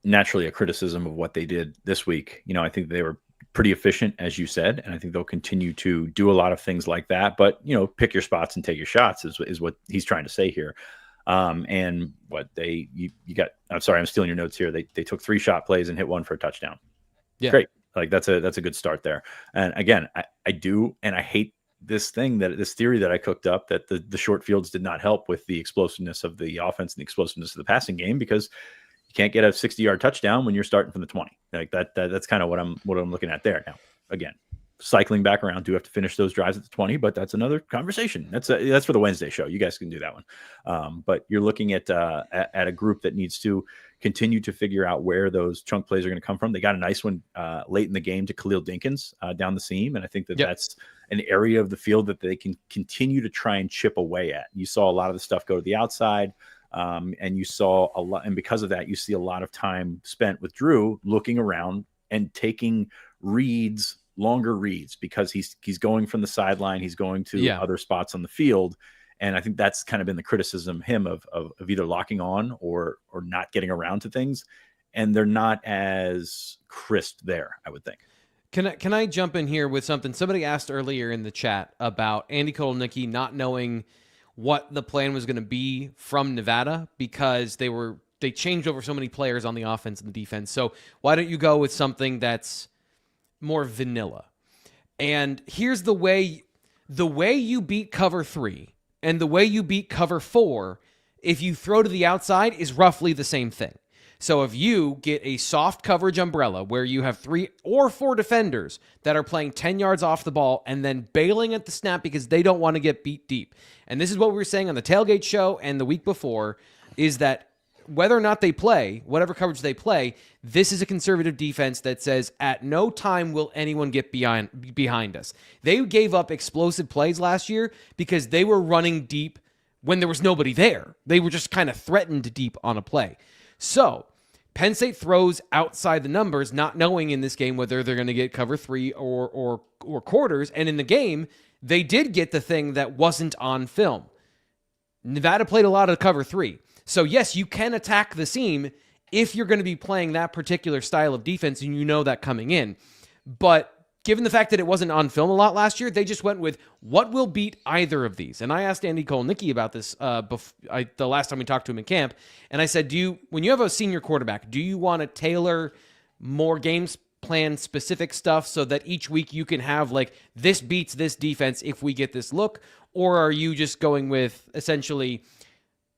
naturally a criticism of what they did this week. I think they were pretty efficient, as you said, and I think they'll continue to do a lot of things like that, but, pick your spots and take your shots is what he's trying to say here. And what you got, I'm sorry, I'm stealing your notes here. They took 3 shot plays and hit 1 for a touchdown. Yeah. Great. Like that's a good start there. And again, I do, and I hate this theory that I cooked up that the short fields did not help with the explosiveness of the offense and the explosiveness of the passing game, because you can't get a 60-yard touchdown when you're starting from the 20. Like that's kind of what I'm looking at there. Now, again, cycling back around, do have to finish those drives at the 20, but that's another conversation. That's for the Wednesday show. You guys can do that one. But you're looking at a group that needs to continue to figure out where those chunk plays are going to come from. They got a nice one late in the game to Khalil Dinkins down the seam, and I think that's an area of the field that they can continue to try and chip away at. You saw a lot of the stuff go to the outside, and you saw a lot, and because of that, you see a lot of time spent with Drew looking around and taking longer reads, because he's going from the sideline, he's going to other spots on the field. And I think that's kind of been the criticism of either locking on or not getting around to things. And they're not as crisp there, I would think. Can I jump in here with something? Somebody asked earlier in the chat about Andy Kotelnicki not knowing what the plan was going to be from Nevada, because they changed over so many players on the offense and the defense. So why don't you go with something that's more vanilla? And here's the way you beat cover 3 and the way you beat cover 4, if you throw to the outside, is roughly the same thing. So if you get a soft coverage umbrella where you have 3 or 4 defenders that are playing 10 yards off the ball and then bailing at the snap because they don't want to get beat deep. And this is what we were saying on the tailgate show and the week before, is that whether or not they play, whatever coverage they play, this is a conservative defense that says at no time will anyone get behind us. They gave up explosive plays last year because they were running deep when there was nobody there. They were just kind of threatened deep on a play. So Penn State throws outside the numbers, not knowing in this game whether they're going to get cover 3 or quarters. And in the game, they did get the thing that wasn't on film. Nevada played a lot of cover 3. So yes, you can attack the seam if you're going to be playing that particular style of defense and you know that coming in. But given the fact that it wasn't on film a lot last year, they just went with what will beat either of these. And I asked Andy Kotelnicki about this the last time we talked to him in camp, and I said, when you have a senior quarterback, do you want to tailor more games plan specific stuff so that each week you can have like this beats this defense if we get this look? Or are you just going with essentially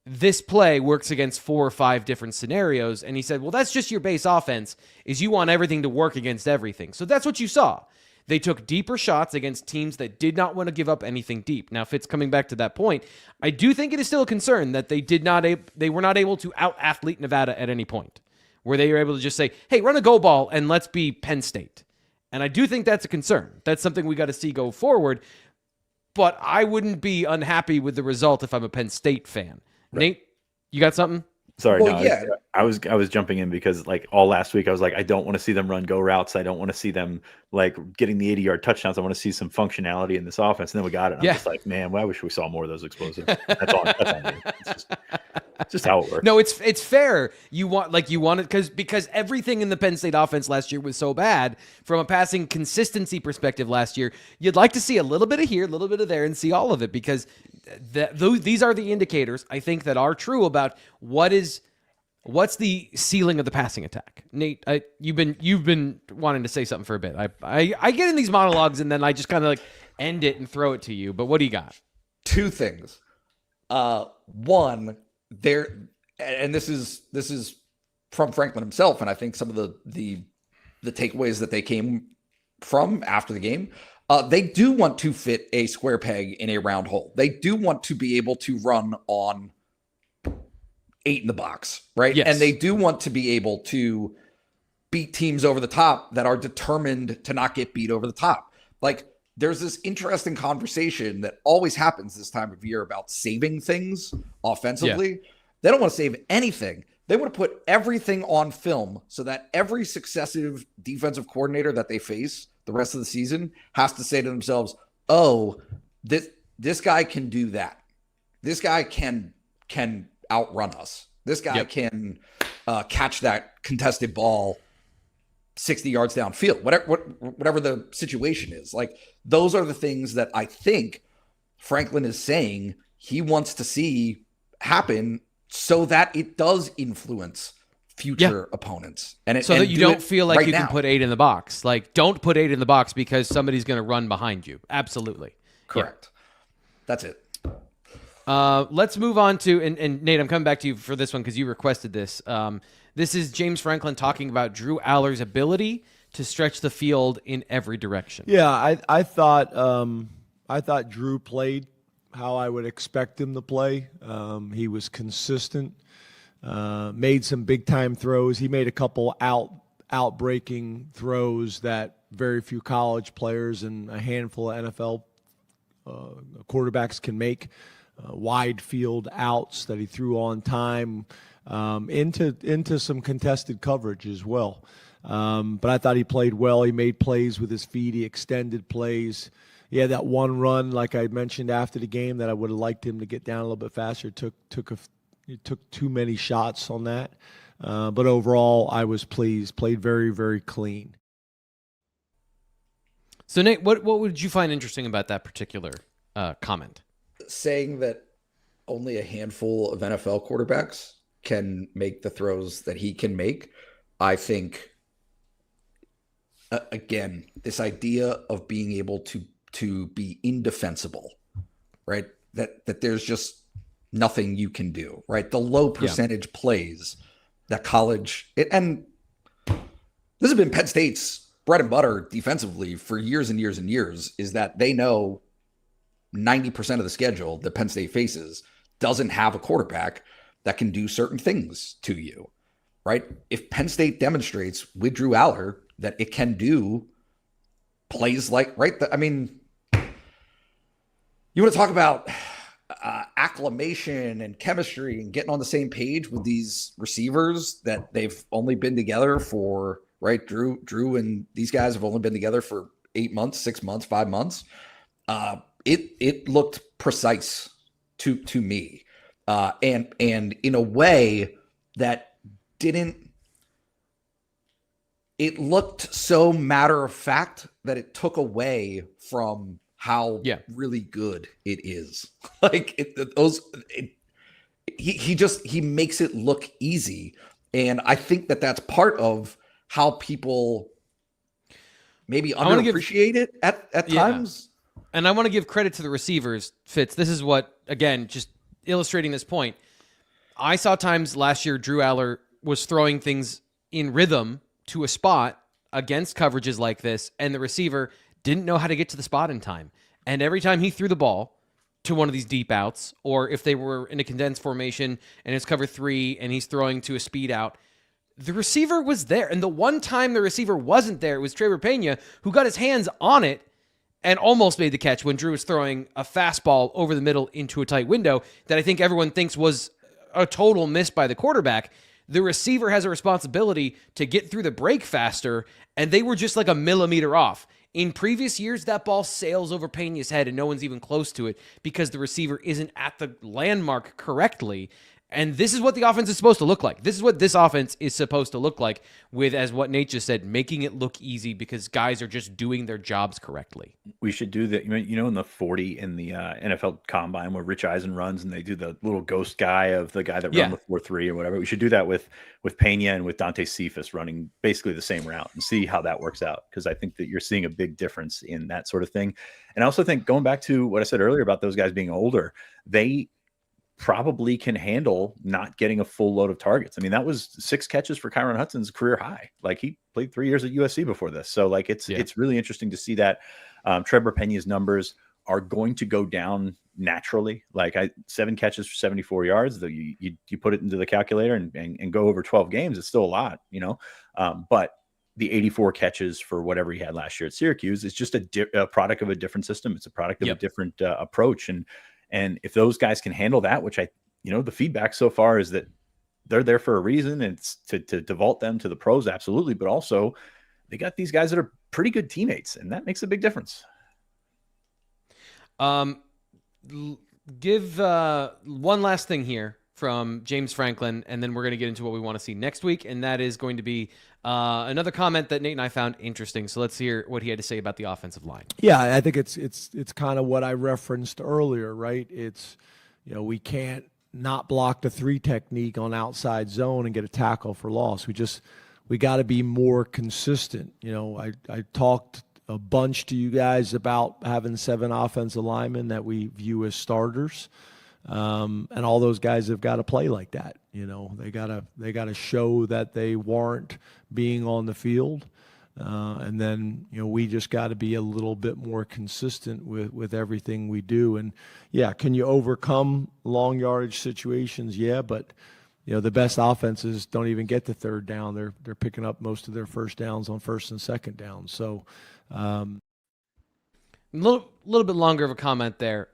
this play works against 4 or 5 different scenarios? And he said, well, that's just your base offense, is you want everything to work against everything. So that's what you saw. They took deeper shots against teams that did not want to give up anything deep. Now, Fitz, coming back to that point, I do think it is still a concern that they were not able to out-athlete Nevada at any point, where they were able to just say, hey, run a go ball and let's be Penn State. And I do think that's a concern. That's something we got to see go forward. But I wouldn't be unhappy with the result if I'm a Penn State fan. Right. Nate, you got something? Sorry, well, no, yeah. I was jumping in because like all last week I was like, I don't want to see them run go routes. I don't want to see them like getting the 80-yard touchdowns. I want to see some functionality in this offense. And then we got it. I'm just like, man, well, I wish we saw more of those explosives. That's all. That's on me. It's just how it works. No, it's fair. You want it because everything in the Penn State offense last year was so bad from a passing consistency perspective last year. You'd like to see a little bit of here, a little bit of there, and see all of it, because these are the indicators I think that are true about what's the ceiling of the passing attack. Nate, you've been wanting to say something for a bit. I get in these monologues and then I just kind of like end it and throw it to you. But what do you got? 2 things. One, and this is from Franklin himself, and I think some of the takeaways that they came from after the game. They do want to fit a square peg in a round hole. They do want to be able to run on 8 in the box, right? Yes. And they do want to be able to beat teams over the top that are determined to not get beat over the top. Like, there's this interesting conversation that always happens this time of year about saving things offensively. Yeah. They don't want to save anything. They want to put everything on film so that every successive defensive coordinator that they face the rest of the season has to say to themselves, oh, this guy can do that. This guy can outrun us. This guy can catch that contested ball 60 yards downfield, whatever the situation is. Like, those are the things that I think Franklin is saying he wants to see happen so that it does influence future opponents. So that you don't feel like you can put 8 in the box. Like, don't put 8 in the box because somebody's going to run behind you. Absolutely. Correct. Yeah. That's it. Let's move on to, and Nate, I'm coming back to you for this one because you requested this. This is James Franklin talking about Drew Aller's ability to stretch the field in every direction. Yeah, I thought Drew played how I would expect him to play. He was consistent, made some big time throws. He made a couple out-breaking throws that very few college players and a handful of NFL quarterbacks can make. Wide field outs that he threw on time, into some contested coverage as well. But I thought he played well. He made plays with his feet. He extended plays. He had that one run, like I mentioned after the game, that I would have liked him to get down a little bit faster. He took too many shots on that. But overall, I was pleased. Played very, very clean. So, Nate, what would you find interesting about that particular comment? Saying that only a handful of NFL quarterbacks can make the throws that he can make. I think, again, this idea of being able to be indefensible, right? That there's just nothing you can do, right? The low percentage plays that college, and this has been Penn State's bread and butter defensively for years and years and years, is that they know 90% of the schedule that Penn State faces doesn't have a quarterback that can do certain things to you, right? If Penn State demonstrates with Drew Aller that it can do plays like, right? I mean, you want to talk about acclimation and chemistry and getting on the same page with these receivers that they've only been together for, right? Drew and these guys have only been together for 8 months, 6 months, 5 months. It looked precise to me. And in a way that it looked so matter of fact that it took away from how really good it is. Like he makes it look easy. And I think that that's part of how people maybe underappreciate it at times. And I want to give credit to the receivers, Fitz. This is what, again, just illustrating this point. I saw times last year Drew Aller was throwing things in rhythm to a spot against coverages like this, and the receiver didn't know how to get to the spot in time. And every time he threw the ball to one of these deep outs, or if they were in a condensed formation and it's cover 3 and he's throwing to a speed out, the receiver was there. And the one time the receiver wasn't there, it was Trevor Pena, who got his hands on it and almost made the catch when Drew was throwing a fastball over the middle into a tight window that I think everyone thinks was a total miss by the quarterback. The receiver has a responsibility to get through the break faster, and they were just like a millimeter off. In previous years, that ball sails over Pena's head and no one's even close to it because the receiver isn't at the landmark correctly. And this is what the offense is supposed to look like. This is what this offense is supposed to look like with, as what Nate just said, making it look easy because guys are just doing their jobs correctly. We should do that. You know, in the 40 in the NFL Combine where Rich Eisen runs and they do the little ghost guy of the guy that ran the 4.3 or whatever. We should do that with Pena and with Dante Cephas running basically the same route and see how that works out. Because I think that you're seeing a big difference in that sort of thing. And I also think, going back to what I said earlier about those guys being older, they probably can handle not getting a full load of targets. I mean, that was 6 catches for Kyron Hudson's career high. Like, he played 3 years at USC before this. So like, it's really interesting to see that. Trevor Pena's numbers are going to go down naturally. Like 7 catches for 74 yards, you put it into the calculator and go over 12 games. It's still a lot, you know? But the 84 catches for whatever he had last year at Syracuse is just a product of a different system. It's a product of a different approach. And if those guys can handle that, which the feedback so far is that they're there for a reason, and it's to vault them to the pros, absolutely. But also, they got these guys that are pretty good teammates, and that makes a big difference. Give one last thing here from James Franklin, and then we're going to get into what we want to see next week, and that is going to be another comment that Nate and I found interesting. So let's hear what he had to say about the offensive line. Yeah, I think it's kind of what I referenced earlier, right? It's, we can't not block the 3 technique on outside zone and get a tackle for loss. We got to be more consistent. I talked a bunch to you guys about having 7 offensive linemen that we view as starters. And all those guys have got to play like that. They gotta show that they warrant being on the field. And then, we just got to be a little bit more consistent with everything we do. And yeah, can you overcome long yardage situations? Yeah, but the best offenses don't even get to third down. They're picking up most of their first downs on first and second down. So, a little bit longer of a comment there.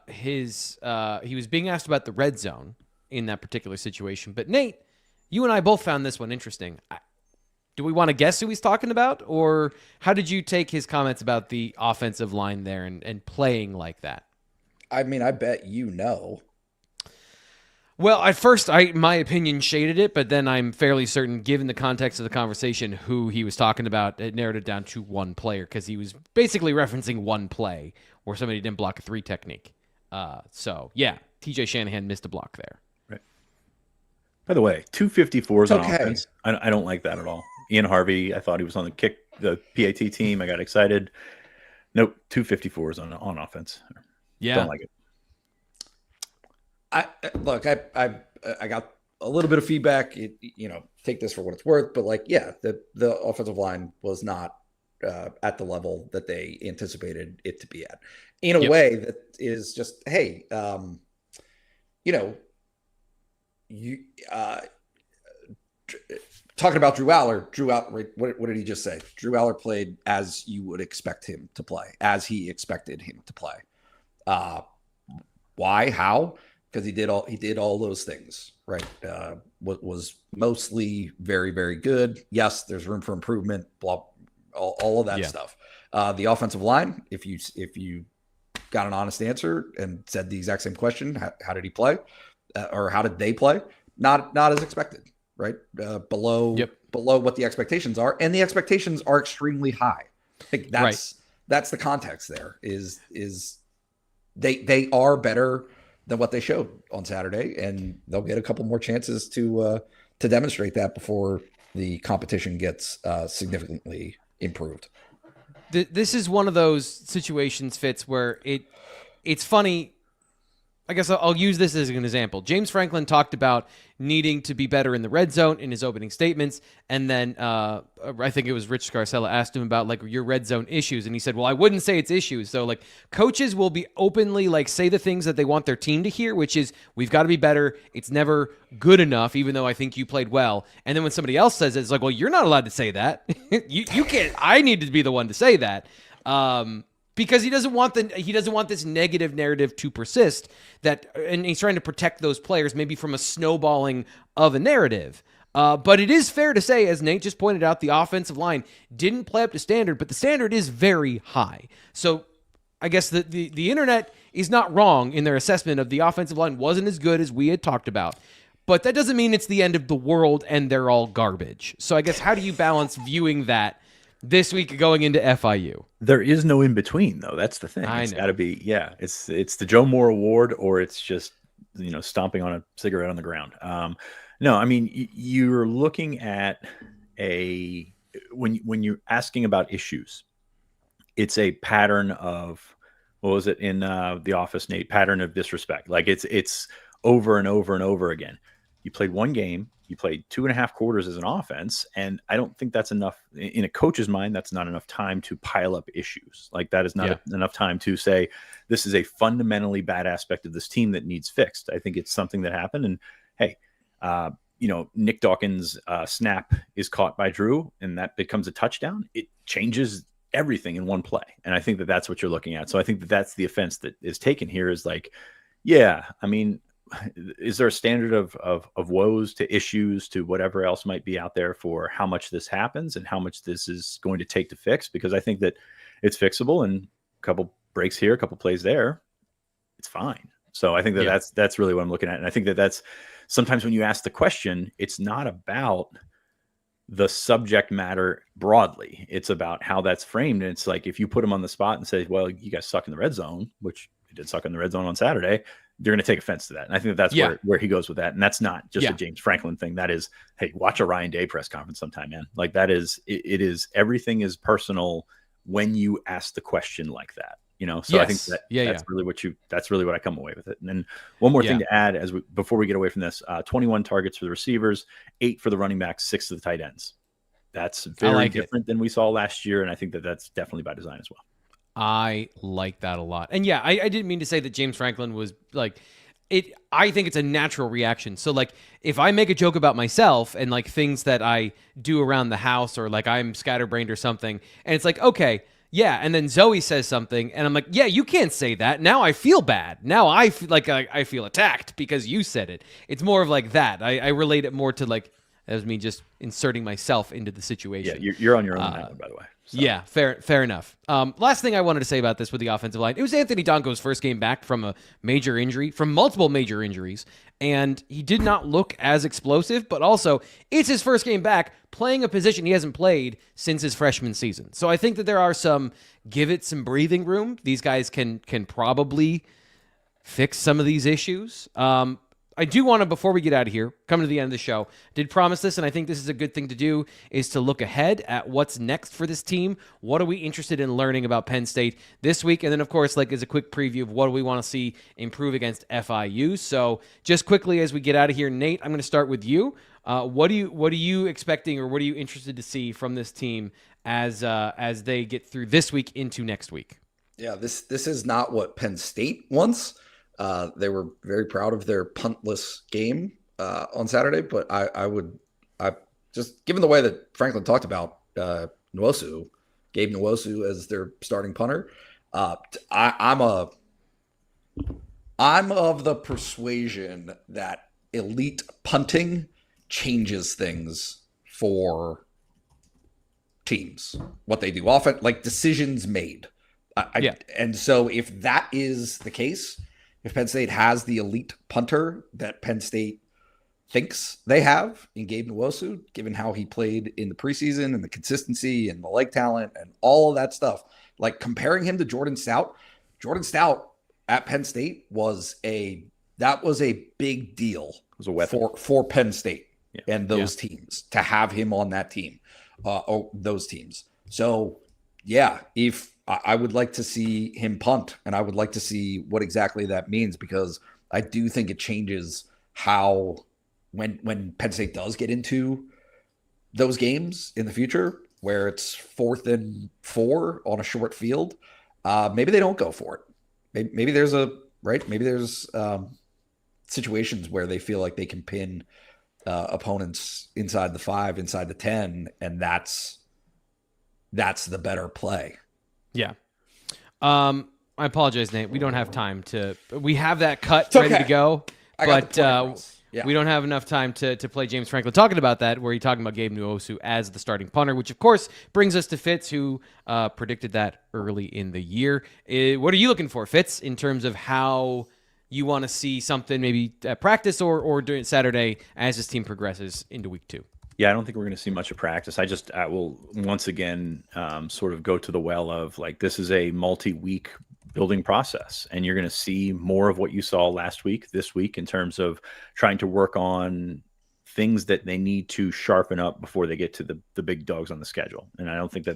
He was being asked about the red zone in that particular situation. But Nate, you and I both found this one interesting. Do we want to guess who he's talking about, or how did you take his comments about the offensive line there and playing like that? I mean, I bet you know. Well, at first, my opinion shaded it, but then I'm fairly certain, given the context of the conversation, who he was talking about, it narrowed it down to one player, because he was basically referencing one play where somebody didn't block a 3 technique. So, yeah, TJ Shanahan missed a block there. Right. By the way, 254s on offense. I don't like that at all. Ian Harvey, I thought he was on the PAT team. I got excited. Nope, 254s on offense. Yeah. Don't like it. I got a little bit of feedback. Take this for what it's worth, but the offensive line was not at the level that they anticipated it to be at, in a way that is just, hey, talking about Drew Aller. What did he just say? Drew Aller played as you would expect him to play, as he expected him to play. Why? How? Because he did all those things, right? What was mostly very, very good. Yes, there's room for improvement. All of that stuff. The offensive line. If you got an honest answer and said the exact same question, how did he play, or how did they play? Not as expected, right? Below what the expectations are, and the expectations are extremely high. I think that's the context. There is they are better than what they showed on Saturday, and they'll get a couple more chances to demonstrate that before the competition gets significantly improved. This is one of those situations, Fitz, where it's funny. I guess I'll use this as an example. James Franklin talked about needing to be better in the red zone in his opening statements, and then I think it was Rich Scarcella asked him about your red zone issues, and he said, well, I wouldn't say it's issues. So coaches will be openly say the things that they want their team to hear, which is, we've got to be better. It's never good enough, even though I think you played well. And then when somebody else says it, it's well, you're not allowed to say that. you can't. I need to be the one to say that. Because he doesn't want this negative narrative to persist, and he's trying to protect those players maybe from a snowballing of a narrative. But it is fair to say, as Nate just pointed out, the offensive line didn't play up to standard, but the standard is very high. So I guess the internet is not wrong in their assessment of the offensive line wasn't as good as we had talked about. But that doesn't mean it's the end of the world and they're all garbage. So I guess, how do you balance viewing that this week going into FIU? There is no in between, though. That's the thing. It's got to be, it's the Joe Moore Award, or it's just, stomping on a cigarette on the ground. No, I mean, you're looking at when you're asking about issues, it's a pattern of, what was it in The Office, Nate? Pattern of disrespect. It's over and over and over again. You played one game. You played 2.5 quarters as an offense, and I don't think that's enough in a coach's mind. That's not enough time to pile up issues. That is not enough time to say this is a fundamentally bad aspect of this team that needs fixed. I think it's something that happened, and hey, Nick Dawkins' snap is caught by Drew, and that becomes a touchdown. It changes everything in one play, and I think that that's what you're looking at. So I think that that's the offense that is taken here. Is I mean, is there a standard of woes to issues to whatever else might be out there for how much this happens and how much this is going to take to fix? Because I think that it's fixable, and a couple breaks here, a couple plays there, it's fine. So I think that that's really what I'm looking at. And I think that that's sometimes when you ask the question, it's not about the subject matter broadly. It's about how that's framed. And it's if you put them on the spot and say, well, you guys suck in the red zone, which you did suck in the red zone on Saturday, you're going to take offense to that. And I think that's where he goes with that. And that's not just a James Franklin thing. That is, hey, watch a Ryan Day press conference sometime, man. That is, it is, everything is personal when you ask the question like that. So I think Yes. that's really what I come away with it. And then one more thing to add before we get away from this, 21 targets for the receivers, 8 for the running backs, 6 for the tight ends. That's very different than we saw last year. And I think that that's definitely by design as well. I like that a lot. And yeah, I didn't mean to say that James Franklin was like it. I think it's a natural reaction. So like if I make a joke about myself and like things that I do around the house or like I'm scatterbrained or something, and it's like, okay, yeah. And then Zoe says something and I'm like, yeah, you can't say that. Now I feel bad. Now I feel like I feel attacked because you said it. It's more of like that. I relate it more to like, as me just inserting myself into the situation. Yeah, you're on your own island, by the way. So. Yeah, fair enough. Last thing I wanted to say about this with the offensive line, it was Anthony Donko's first game back from a major injury, from multiple major injuries, and he did not look as explosive, but also it's his first game back playing a position he hasn't played since his freshman season. So I think that there are give it some breathing room. These guys can probably fix some of these issues. I do want to, before we get out of here, coming to the end of the show, did promise this, and I think this is a good thing to do, is to look ahead at what's next for this team. What are we interested in learning about Penn State this week? And then, of course, like as a quick preview of what do we want to see improve against FIU. So just quickly as we get out of here, Nate, I'm going to start with you. What are you expecting, or what are you interested to see from this team as they get through this week into next week? Yeah, this is not what Penn State wants. They were very proud of their puntless game on Saturday, but I just given the way that Franklin talked about Gabe Nwosu as their starting punter, I'm of the persuasion that elite punting changes things for teams, what they do often, like decisions made. And so if that is the case, if Penn State has the elite punter that Penn State thinks they have in Gabe Nwosu, given how he played in the preseason and the consistency and the leg talent and all of that stuff, like comparing him to Jordan Stout at Penn State was a big deal. It was a weapon for Penn State and those teams to have him on that team, those teams. So if I would like to see him punt, and I would like to see what exactly that means, because I do think it changes how when Penn State does get into those games in the future where it's 4th and 4 on a short field, maybe they don't go for it. Maybe there's situations where they feel like they can pin opponents inside the 5, inside the 10, and that's the better play. Yeah. I apologize, Nate. We don't have time we have that cut ready to go, but we don't have enough time to play James Franklin talking about that, where he's talking about Gabe Nwosu as the starting punter, which of course brings us to Fitz, who predicted that early in the year. What are you looking for, Fitz, in terms of how you want to see something maybe at practice or during Saturday as this team progresses into week 2? Yeah, I don't think we're going to see much of practice. I will once again sort of go to the well of like, this is a multi-week building process, and you're going to see more of what you saw last week, this week, in terms of trying to work on things that they need to sharpen up before they get to the big dogs on the schedule. And I don't think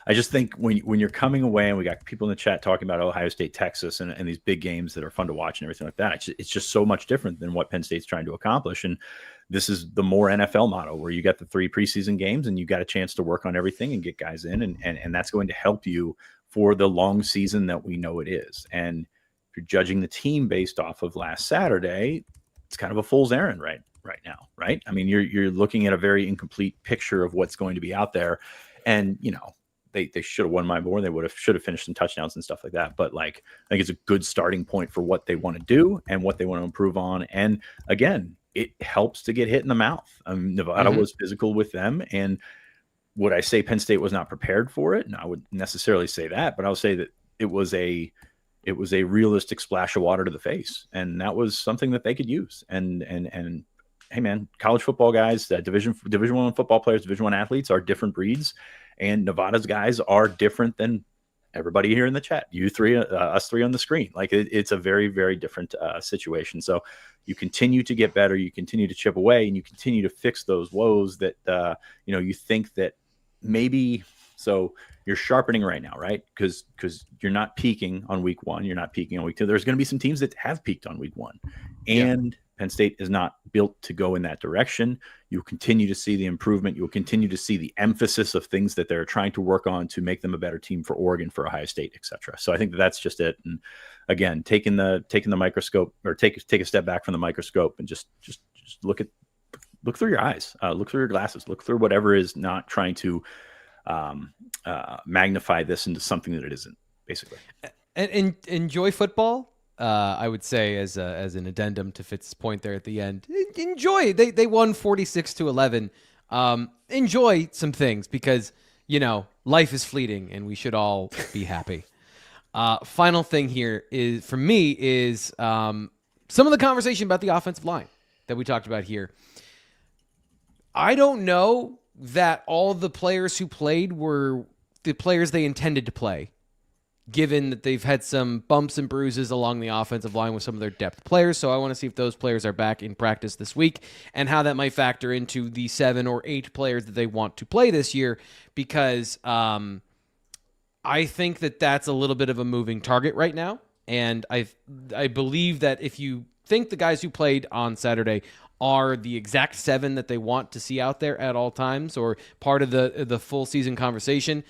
I just think when you're coming away, and we got people in the chat talking about Ohio State, Texas, and these big games that are fun to watch and everything like that, it's just so much different than what Penn State's trying to accomplish. And this is the more NFL model, where you got the 3 preseason games and you got a chance to work on everything and get guys in, and that's going to help you for the long season that we know it is. And if you're judging the team based off of last Saturday, it's kind of a fool's errand right now, right? I mean, you're looking at a very incomplete picture of what's going to be out there, and they should have won by more. They should have finished some touchdowns and stuff like that. But like, I think it's a good starting point for what they want to do and what they want to improve on. And again, it helps to get hit in the mouth. Nevada was physical with them, and would I say Penn State was not prepared for it? No, I wouldn't necessarily say that, but I would say that it was a realistic splash of water to the face, and that was something that they could use. And hey, man, college football guys, Division I football players, Division I athletes are different breeds, and Nevada's guys are different than everybody here in the chat. You three, us three on the screen. Like it's a very, very different situation. So you continue to get better, you continue to chip away, and you continue to fix those woes that you think that maybe. So you're sharpening right now, right? Because you're not peaking on week 1. You're not peaking on week 2. There's going to be some teams that have peaked on week 1. And Penn State is not built to go in that direction. You'll continue to see the improvement. You'll continue to see the emphasis of things that they're trying to work on to make them a better team for Oregon, for Ohio State, et cetera. So I think that's just it. And again, taking the microscope, or take a step back from the microscope and just look through your eyes, look through your glasses, look through whatever is not trying to magnify this into something that it isn't, basically. And enjoy football. I would say as an addendum to Fitz's point there at the end, enjoy. They won 46-11. Enjoy some things, because life is fleeting and we should all be happy. Final thing here is for me is some of the conversation about the offensive line that we talked about here. I don't know that all the players who played were the players they intended to play, given that they've had some bumps and bruises along the offensive line with some of their depth players. So I want to see if those players are back in practice this week and how that might factor into the 7 or 8 players that they want to play this year, because I think that that's a little bit of a moving target right now. And I believe that if you think the guys who played on Saturday are the exact 7 that they want to see out there at all times, or part of the full season conversation,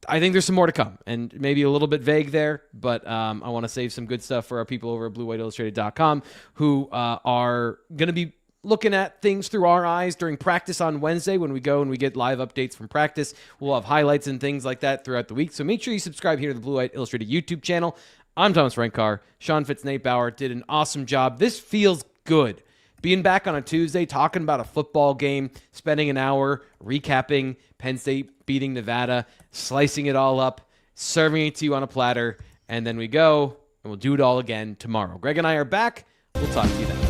I think there's some more to come, and maybe a little bit vague there, but I want to save some good stuff for our people over at BlueWhiteIllustrated.com who are going to be looking at things through our eyes during practice on Wednesday when we go and we get live updates from practice. We'll have highlights and things like that throughout the week, so make sure you subscribe here to the Blue White Illustrated YouTube channel. I'm Thomas Frank Carr. Sean Fitz, Nate Bauer did an awesome job. This feels good. Being back on a Tuesday, talking about a football game, spending an hour recapping Penn State beating Nevada, slicing it all up, serving it to you on a platter, and then we go and we'll do it all again tomorrow. Greg and I are back. We'll talk to you then.